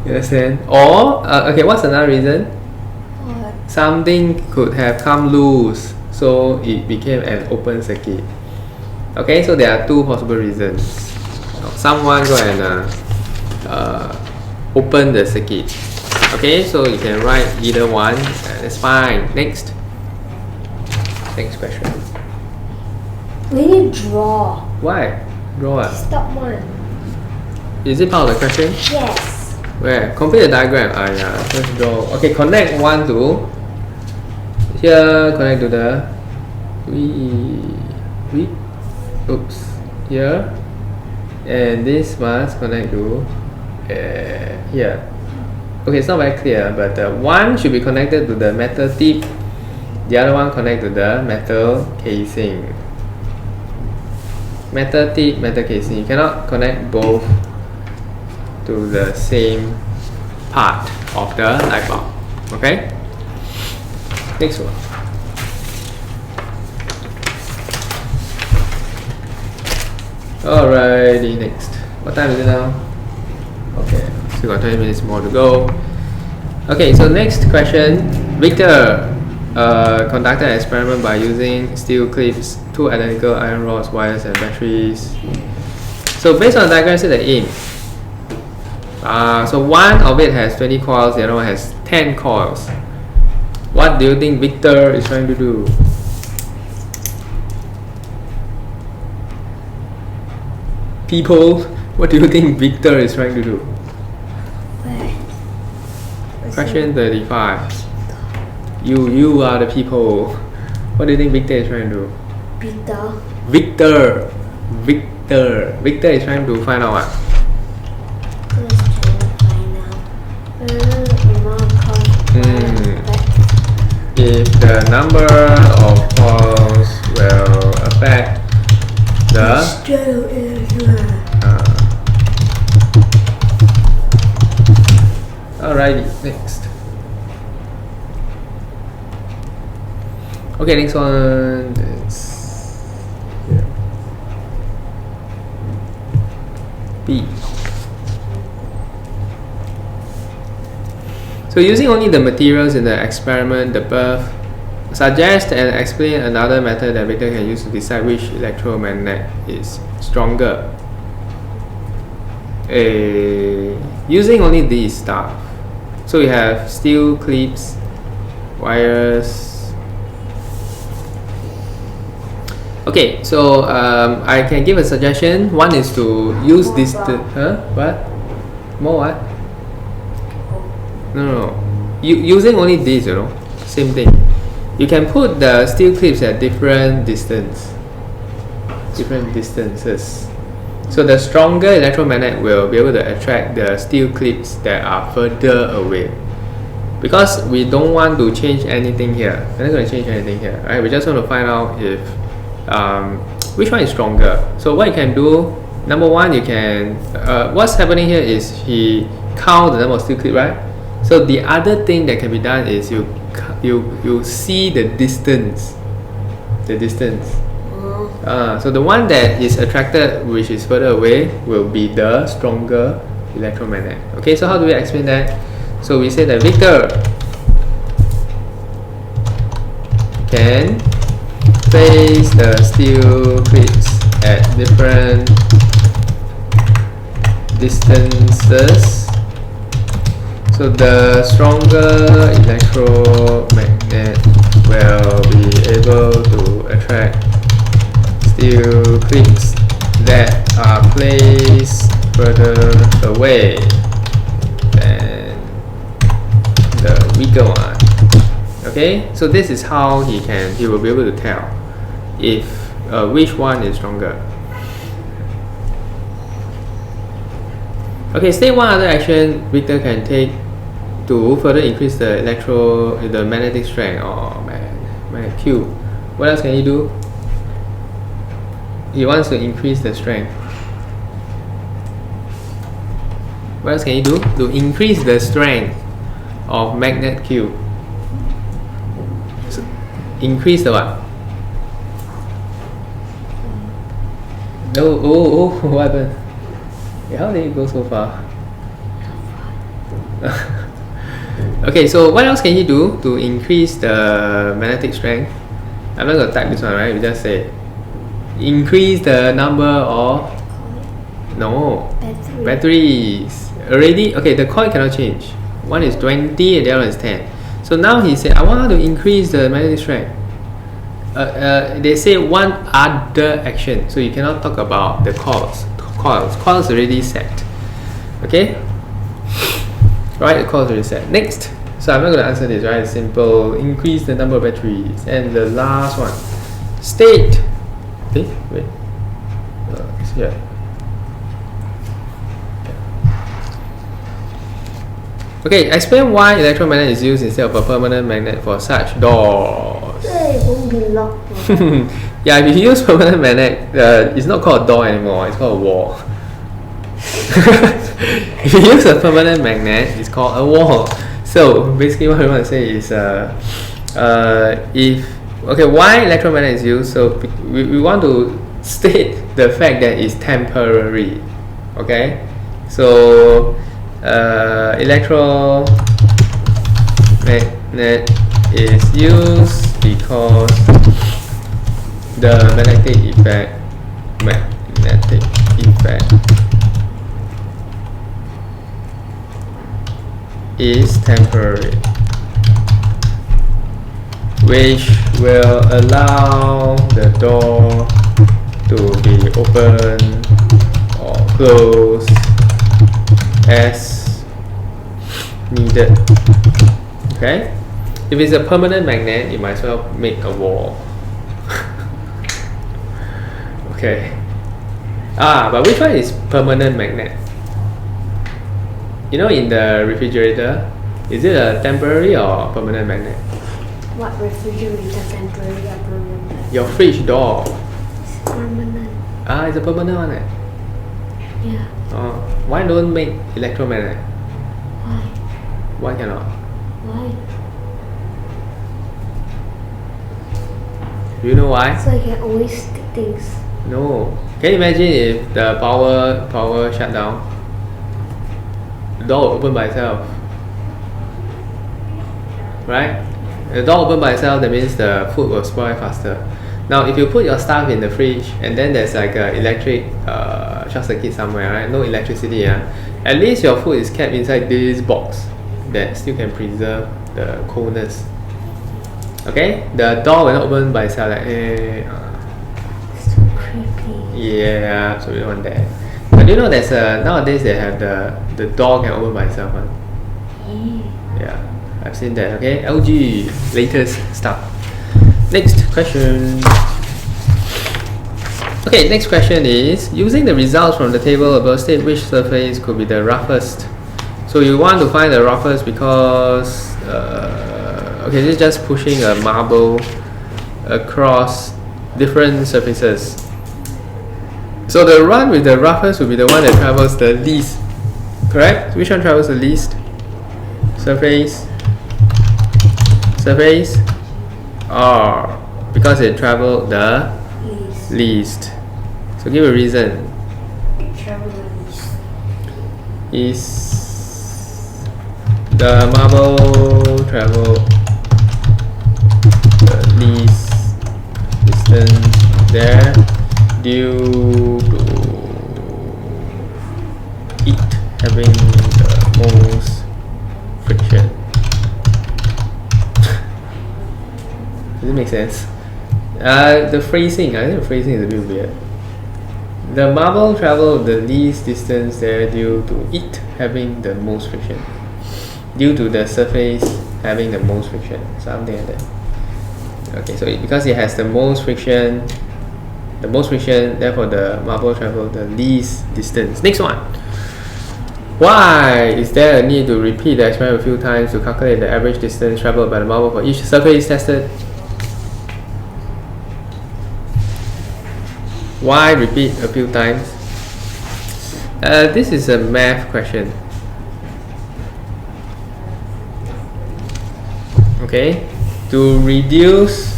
You understand? Or okay, what's another reason? What? Something could have come loose, so it became an open circuit. Okay, so there are two possible reasons. Someone go and open the circuit. Okay, so you can write either one, that's fine. Next question. We need to draw. Why? Draw what? Stop one. Is it part of the question? Yes. Where? Complete the diagram. Yeah, let's draw. Okay, connect one to here, connect to the oops, here, and this must connect to here. Okay, it's not very clear, but one should be connected to the metal tip, the other one connect to the metal casing. Metal tip, metal casing. You cannot connect both to the same part of the light bulb. Okay? Next one. Alrighty, next. What time is it now? Okay, still got 20 minutes more to go. Okay, so next question. Victor conducted an experiment by using steel clips, 2 identical iron rods, wires, and batteries. So based on the diagram, see the aim. So one of it has 20 coils, the other one has 10 coils. What do you think Victor is trying to do? People, what do you think Victor is trying to do? Question 35. You are the people. What do you think Victor is trying to do? Victor is trying to find out what? If the number of coils will affect the alrighty, next. Okay, next one is B. So using only the materials in the experiment above, suggest and explain another method that Victor can use to decide which electromagnet is stronger. Using only these stuff. So we have steel clips, wires. Okay, so I can give a suggestion. One is to use this. What? More what? No. Using only these, same thing. You can put the steel clips at different distances. So the stronger electromagnet will be able to attract the steel clips that are further away. Because we don't want to change anything here. We're not going to change anything here, right? We just want to find out if which one is stronger. So what you can do, number one, you can what's happening here is he count the number of steel clips, right? So the other thing that can be done is you see the distance. So the one that is attracted, which is further away, will be the stronger electromagnet. Okay, so how do we explain that? So we say that Victor can place the steel clips at different distances. So the stronger electromagnet will be able to attract steel clips that are placed further away than the weaker one. Okay, so this is how he will be able to tell if which one is stronger. Okay, state one other action Victor can take to further increase the magnetic strength or magnetic Q. What else can he do? He wants to increase the strength. What else can he do? To increase the strength of magnet Q. So, increase the what? Oh, what happened? How did it go so far? Okay, so what else can he do to increase the magnetic strength? I'm not going to type this one, right? We just say increase the number of batteries. Already, okay, the coil cannot change. One is 20 and the other one is 10. So now he said, I want to increase the magnetic strength. They say one other action, so you cannot talk about the coils already set. Okay, right, the coils already set. Next, so I'm not going to answer this, right? It's simple. Increase the number of batteries. And the last one, state. Okay, wait, it's here. Okay, explain why electromagnet is used instead of a permanent magnet for such doors. It won't be locked. Yeah, if you use permanent magnet, it's not called a door anymore, it's called a wall. If you use a permanent magnet, it's called a wall. So basically what we want to say is why electromagnet is used. So we want to state the fact that it's temporary. Okay, so electromagnet is used because the magnetic effect is temporary, which will allow the door to be open or closed as needed. Okay, if it's a permanent magnet, you might as well make a wall. Okay, but which one is permanent magnet? You know, in the refrigerator, is it a temporary or permanent magnet? What refrigerator, temporary or permanent? Your fridge door. It's permanent. It's a permanent one. Yeah. Why don't make electromagnet? Why? Why cannot? Why? Do you know why? So I can always stick things. No. Can you imagine if the power shut down? The door will open by itself. right? The door open by itself, that means the food will spoil faster. Now, if you put your stuff in the fridge and then there's like an electric short circuit somewhere, right? No electricity, at least your food is kept inside this box that still can preserve the coldness. Okay, the door will not open by itself like So creepy. yeah, so we don't want that. But do you know there's nowadays they have the door can open by itself one. Yeah, I've seen that. Okay, LG latest stuff. Next question. Okay, next question is, using the results from the table above, state which surface could be the roughest. So you want to find the roughest because okay, this is just pushing a marble across different surfaces. So the one with the roughest will be the one that travels the least. Correct? Which one travels the least? Surface. Surface. R. Because it traveled the least. So give a reason. Travel the least. Is the marble travel the least distance there due to it having the most friction? Does it make sense? The phrasing, I think the phrasing is a bit weird. The marble traveled the least distance there due to it having the most friction. Due to the surface having the most friction, something like that. Okay, so because it has the most friction, therefore the marble traveled the least distance. Next one. Why is there a need to repeat the experiment a few times to calculate the average distance traveled by the marble for each surface tested? Why repeat a few times? This is a math question. Okay, to reduce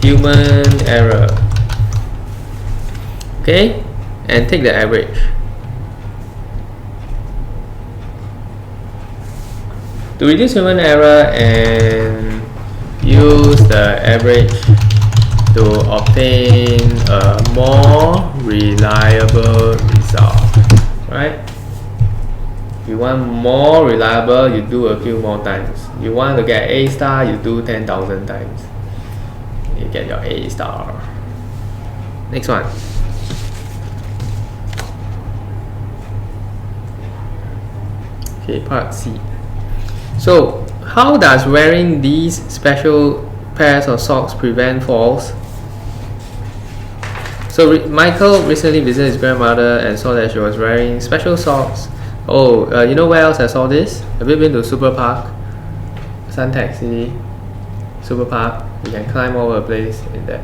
human error. Okay, and take the average. To reduce human error and use the average to obtain a more reliable result, right? If you want more reliable, you do a few more times. You want to get A star, you do 10,000 times. You get your A star. Next one. Okay, part C. So, how does wearing these special pairs of socks prevent falls? So Michael recently visited his grandmother and saw that she was wearing special socks. Oh, you know where else I saw this? Have you been to Super Park? Sun Taxi, Super Park. You can climb all over the place in that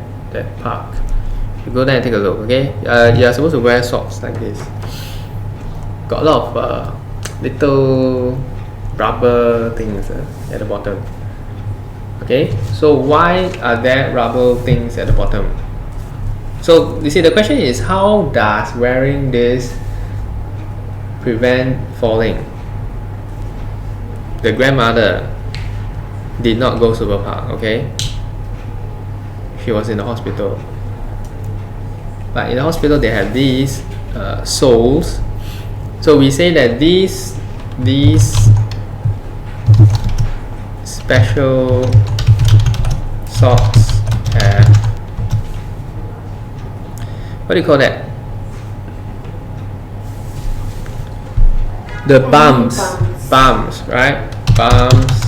park. You go there and take a look, okay? You're supposed to wear socks like this. Got a lot of little rubber things at the bottom. Okay, so why are there rubber things at the bottom? So you see, the question is, how does wearing this prevent falling? The grandmother did not go Super Park, okay? She was in the hospital. But in the hospital they have these soles. So we say that these special socks have, what do you call that? The bumps, right? Bumps,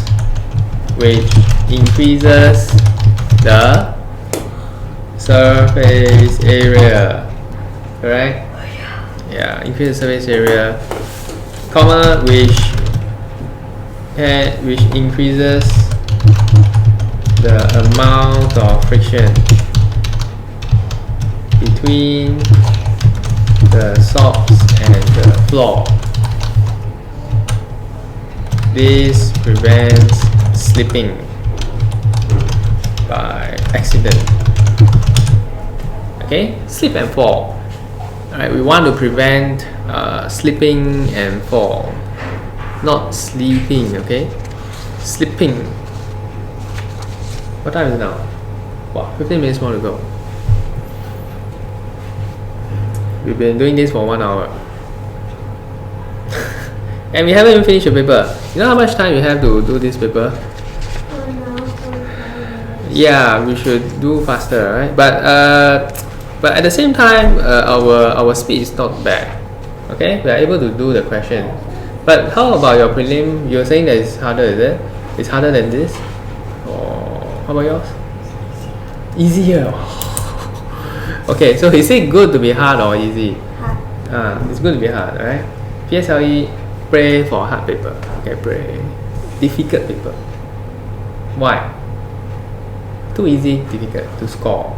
which increases the surface area, correct? Yeah, increase the surface area, comma, which increases the amount of friction between the socks and the floor. This prevents slipping by accident. Okay, slip and fall. Alright, we want to prevent slipping and fall. not sleeping. Okay, sleeping. What time is it now? Wow, 15 minutes more to go. We've been doing this for 1 hour. And we haven't even finished the paper. You know how much time you have to do this paper? Yeah, we should do faster, right? But at the same time, our speed is not bad. Okay, we are able to do the question. But how about your prelim? You're saying that it's harder, is it? It's harder than this? Or how about yours? Easier. Okay, so is it good to be hard or easy? Hard. It's good to be hard, right? PSLE, pray for hard paper. Okay, pray. Difficult paper. Why? Too easy, difficult to score.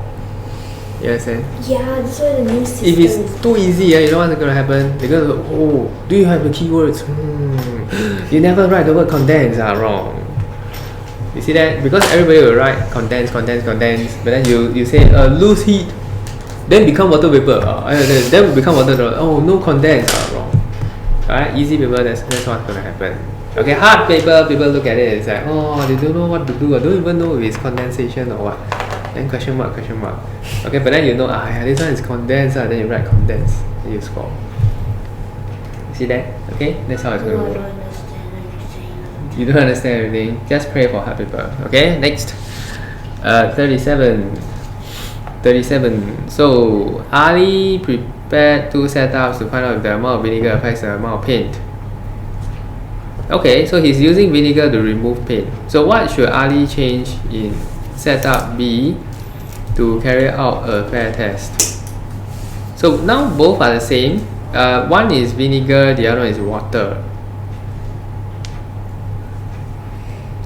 You understand? Yeah, that's why the new system. If it's too easy, you know what's going to happen? They're going to go, oh, do you have the keywords? You never write the word condense, wrong. You see that? Because everybody will write condense, but then you say loose heat, then become water vapor. Then will become water vapor. Oh, no condense, wrong. Alright, easy paper, that's what's going to happen. Okay, hard paper, people look at it, it's like, oh, they don't know what to do. I don't even know if it's condensation or what. Then question mark. Okay, but then you know, this one is condensed, then you write condense, then you score. See that? Okay, that's how it's going to work. You don't understand everything. Just pray for hard paper. Okay, next. 37. So Ali prepared 2 setups to find out if the amount of vinegar affects the amount of paint. Okay, so he's using vinegar to remove paint. So what should Ali change in setup B to carry out a fair test? So now both are the same. One is vinegar, the other one is water.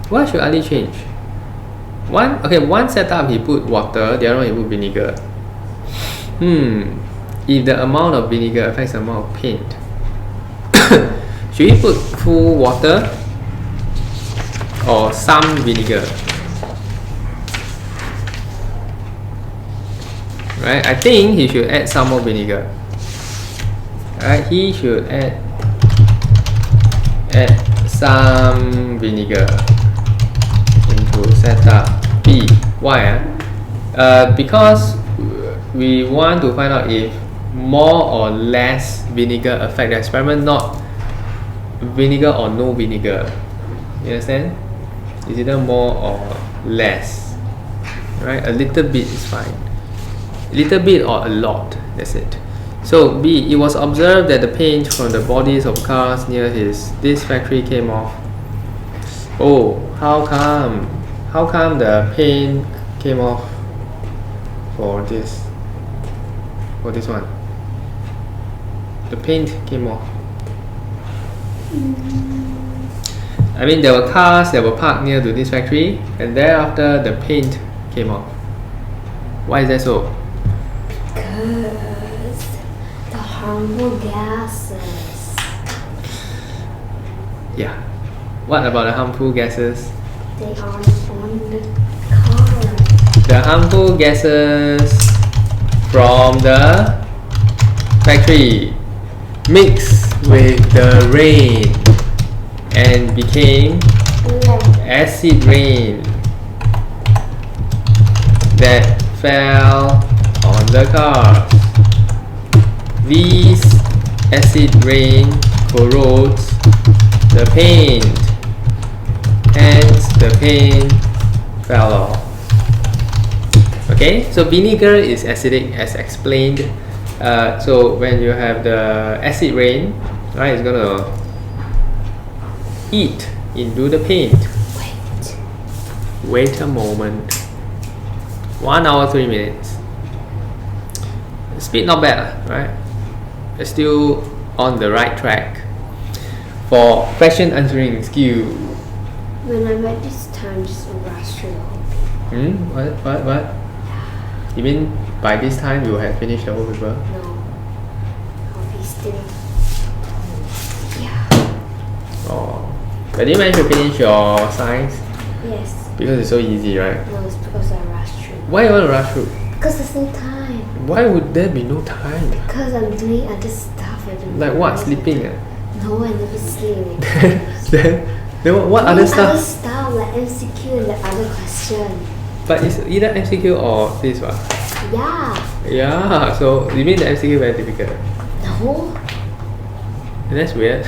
What should Ali change? One setup he put water, the other one he put vinegar. If the amount of vinegar affects the amount of paint, should he put full water or some vinegar? Right, I think he should add some more vinegar. Alright, he should add some vinegar into setup B. Why? Because we want to find out if more or less vinegar affect the experiment, not vinegar or no vinegar. You understand? It's either more or less. Right? A little bit is fine. A little bit or a lot. That's it. So B, it was observed that the paint from the bodies of cars near this factory came off. Oh, how come? How come the paint came off for this one? The paint came off. I mean, there were cars that were parked near to this factory, and thereafter the paint came off. Why is that so? Because the harmful gases. Yeah. What about the harmful gases? They are on the car. The harmful gases from the factory mixed with the rain and became acid rain that fell on the cars. These acid rain corrodes the paint, hence the paint fell off. Okay, so vinegar is acidic as explained. So when you have the acid rain, right, it's gonna eat into the paint. Wait a moment. 1 hour 3 minutes. Speed not bad, right? It's still on the right track for question answering skill. When I'm at this time, just rush through the whole paper. What? You mean by this time you have finished the whole paper? No. I'll be still. Yeah. Oh. But did you manage to finish your science? Yes. Because it's so easy, right? No, it's because I rushed through. Why you want to rush through? Because there's no time. Why would there be no time? Because I'm doing other stuff. I don't Like know. what? Sleeping? No. No, I never see it. then what other Other stuff? stuff like MCQ and the other question. But it's either MCQ or this one. Yeah. Yeah, so you mean the MCQ very difficult? No. And that's weird.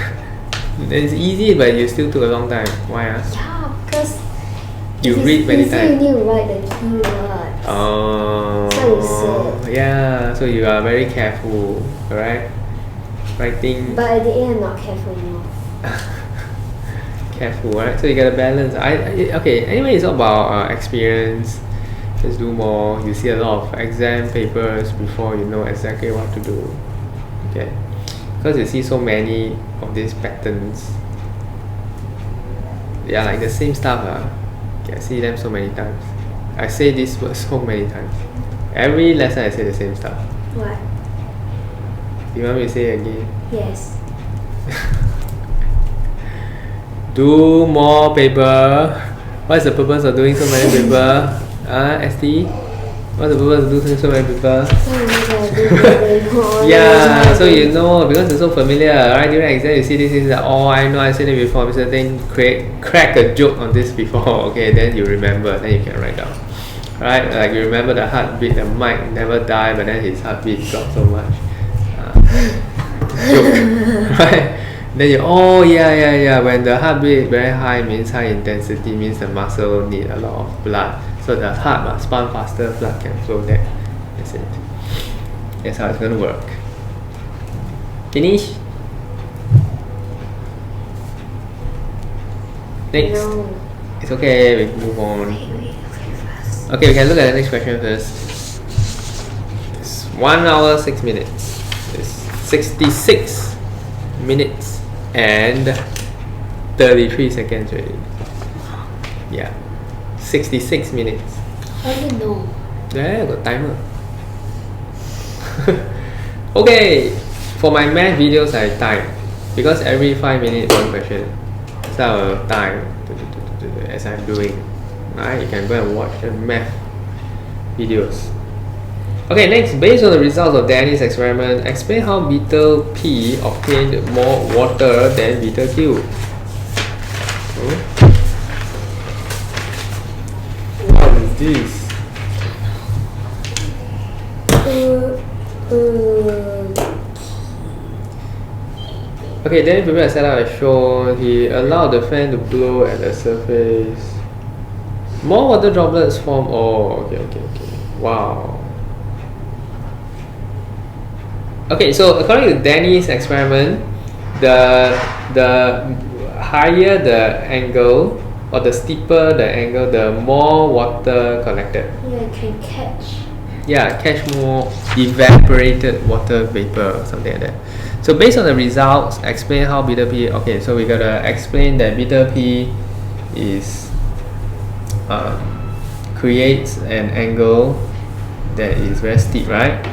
It's easy, but you still took a long time. Why? Yeah, because You read many times. You need to write the keywords. Oh, So you said. yeah. So you are very careful, alright? Writing But at the end, I'm not careful anymore. careful, right? So you gotta balance. Okay. Anyway, it's all about experience. Just do more. You see a lot of exam papers before you know exactly what to do. Okay, because you see so many of these patterns. They are like the same stuff. Okay, I see them so many times. I say this word so many times. Every lesson I say the same stuff. What? You want me to say it again? Yes. Do more paper. What's the purpose of doing so many paper? ST? What's the purpose of doing so many paper? Yeah, so you know, because it's so familiar, right? During exam you see this is like, oh, I know I said it before, Mr. Thing crack a joke on this before, okay, then you remember, then you can write down. Right? Like you remember the heartbeat, the mic never died, but then his heartbeat dropped so much. Joke. Right? Then you, oh yeah, when the heartbeat very high means high intensity, means the muscle need a lot of blood. So the heart must pump faster, blood can flow there. That's it. That's how it's going to work. Finish? Next. No. It's okay, we move on. Wait, fast. Okay, we can look at the next question first. It's 1 hour 6 minutes. It's 66 minutes and 33 seconds already. Yeah. 66 minutes. How do you know? Yeah, got timer. Okay, for my math videos I time because every 5 minutes one question. So I will time as I'm doing. Right, you can go and watch the math videos. Okay, next, based on the results of Danny's experiment, explain how beetle P obtained more water than beetle Q. What is this? Okay, then prepared a setup as shown. He allowed the fan to blow at the surface. More water droplets form. Oh, okay. Wow. Okay, so according to Danny's experiment, the higher the angle or the steeper the angle, the more water collected. Yeah, I can catch. Yeah, catch more evaporated water vapor or something like that. So based on the results, explain how beta P. Okay, so we gotta explain that beta P is creates an angle that is very steep, right?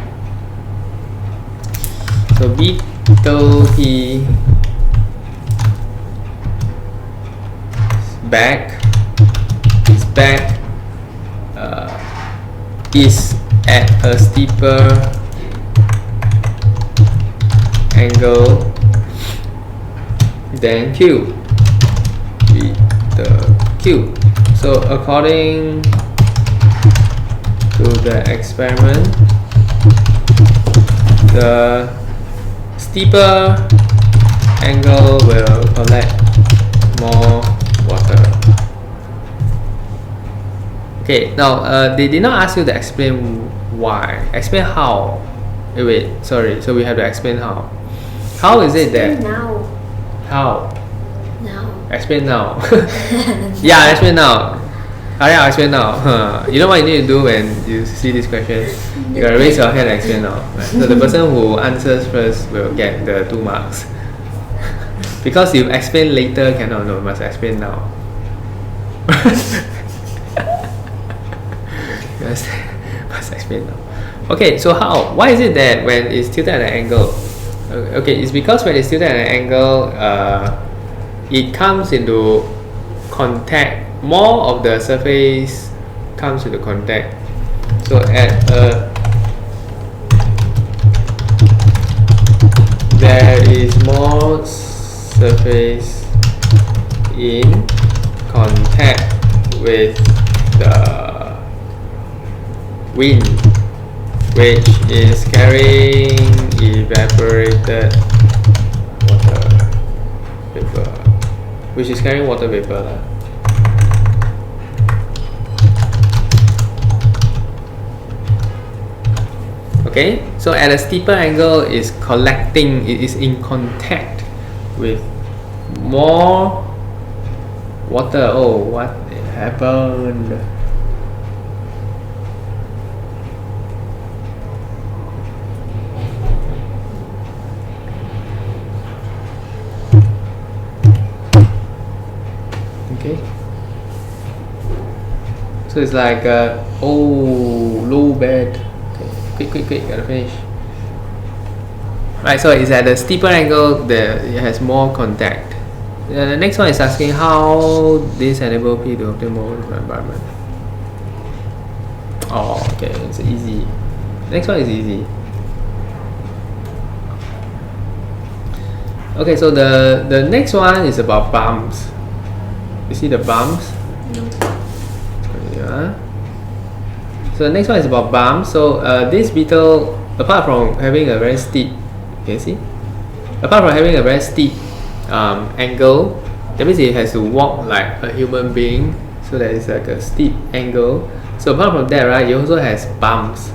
So beta P is at a steeper angle than Q. Beta Q. So according to the experiment, the steeper angle will collect more water. Okay, now they did not ask you to explain why. Explain how. Wait, sorry. So we have to explain how. How is it that? Now. How? Now. Explain now. Yeah, explain now. Hurry up, explain now. You know what you need to do when you see this question? You gotta raise your hand and explain now. Right? So the person who answers first will get the 2 marks. Because you explain later cannot, no, you must explain now. Must explain now. Okay, so how? Why is it that when it's tilted at an angle? Okay, it's because when it's tilted at an angle, it comes into contact. More of the surface comes into contact. So at there is more surface in contact with the wind, which is carrying evaporated water vapor, which is carrying water vapor. Okay, so at a steeper angle is collecting, it is in contact with more water. Oh, what happened? Okay, so it's like low bed. Okay, quick, gotta finish. Right, so it's at a steeper angle that it has more contact. The next one is asking how this enable P to obtain more environment. Oh, okay, it's easy. Next one is easy. Okay, so the next one is about bumps. You see the bumps? Yeah. So the next one is about bumps. So this beetle, apart from having a very steep, you can see, apart from having a very steep angle, that means it has to walk like a human being. So that is like a steep angle. So apart from that, right, it also has bumps.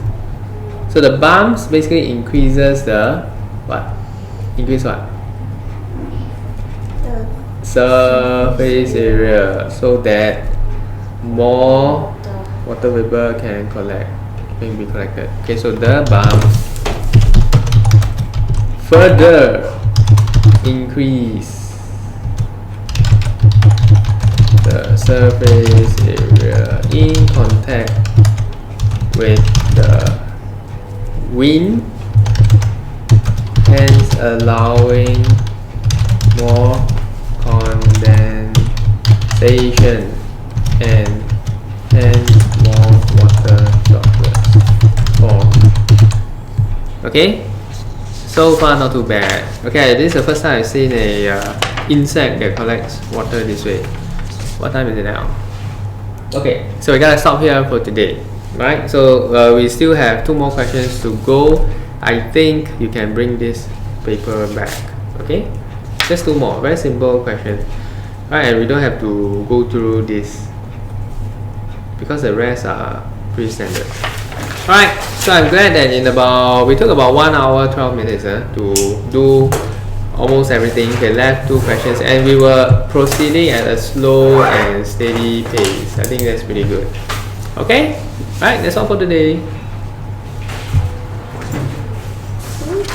So the bumps basically increases the what? Increase what? Surface area, so that more water vapor can be collected. Okay, so the bumps further increase the surface area in contact with the wind, hence allowing more condensation and hence more water droplets form. Okay, so far not too bad. Okay, this is the first time I've seen a insect that collects water this way. What time is it now? Okay, so we gotta stop here for today. Right, so we still have 2 more questions to go. I think you can bring this paper back. Okay, just 2 more, very simple questions. Right, and we don't have to go through this because the rest are pretty standard. Alright, so I'm glad that we took about 1 hour 12 minutes to do almost everything. Okay, left 2 questions and we were proceeding at a slow and steady pace. I think that's pretty good. Okay, alright, that's all for today.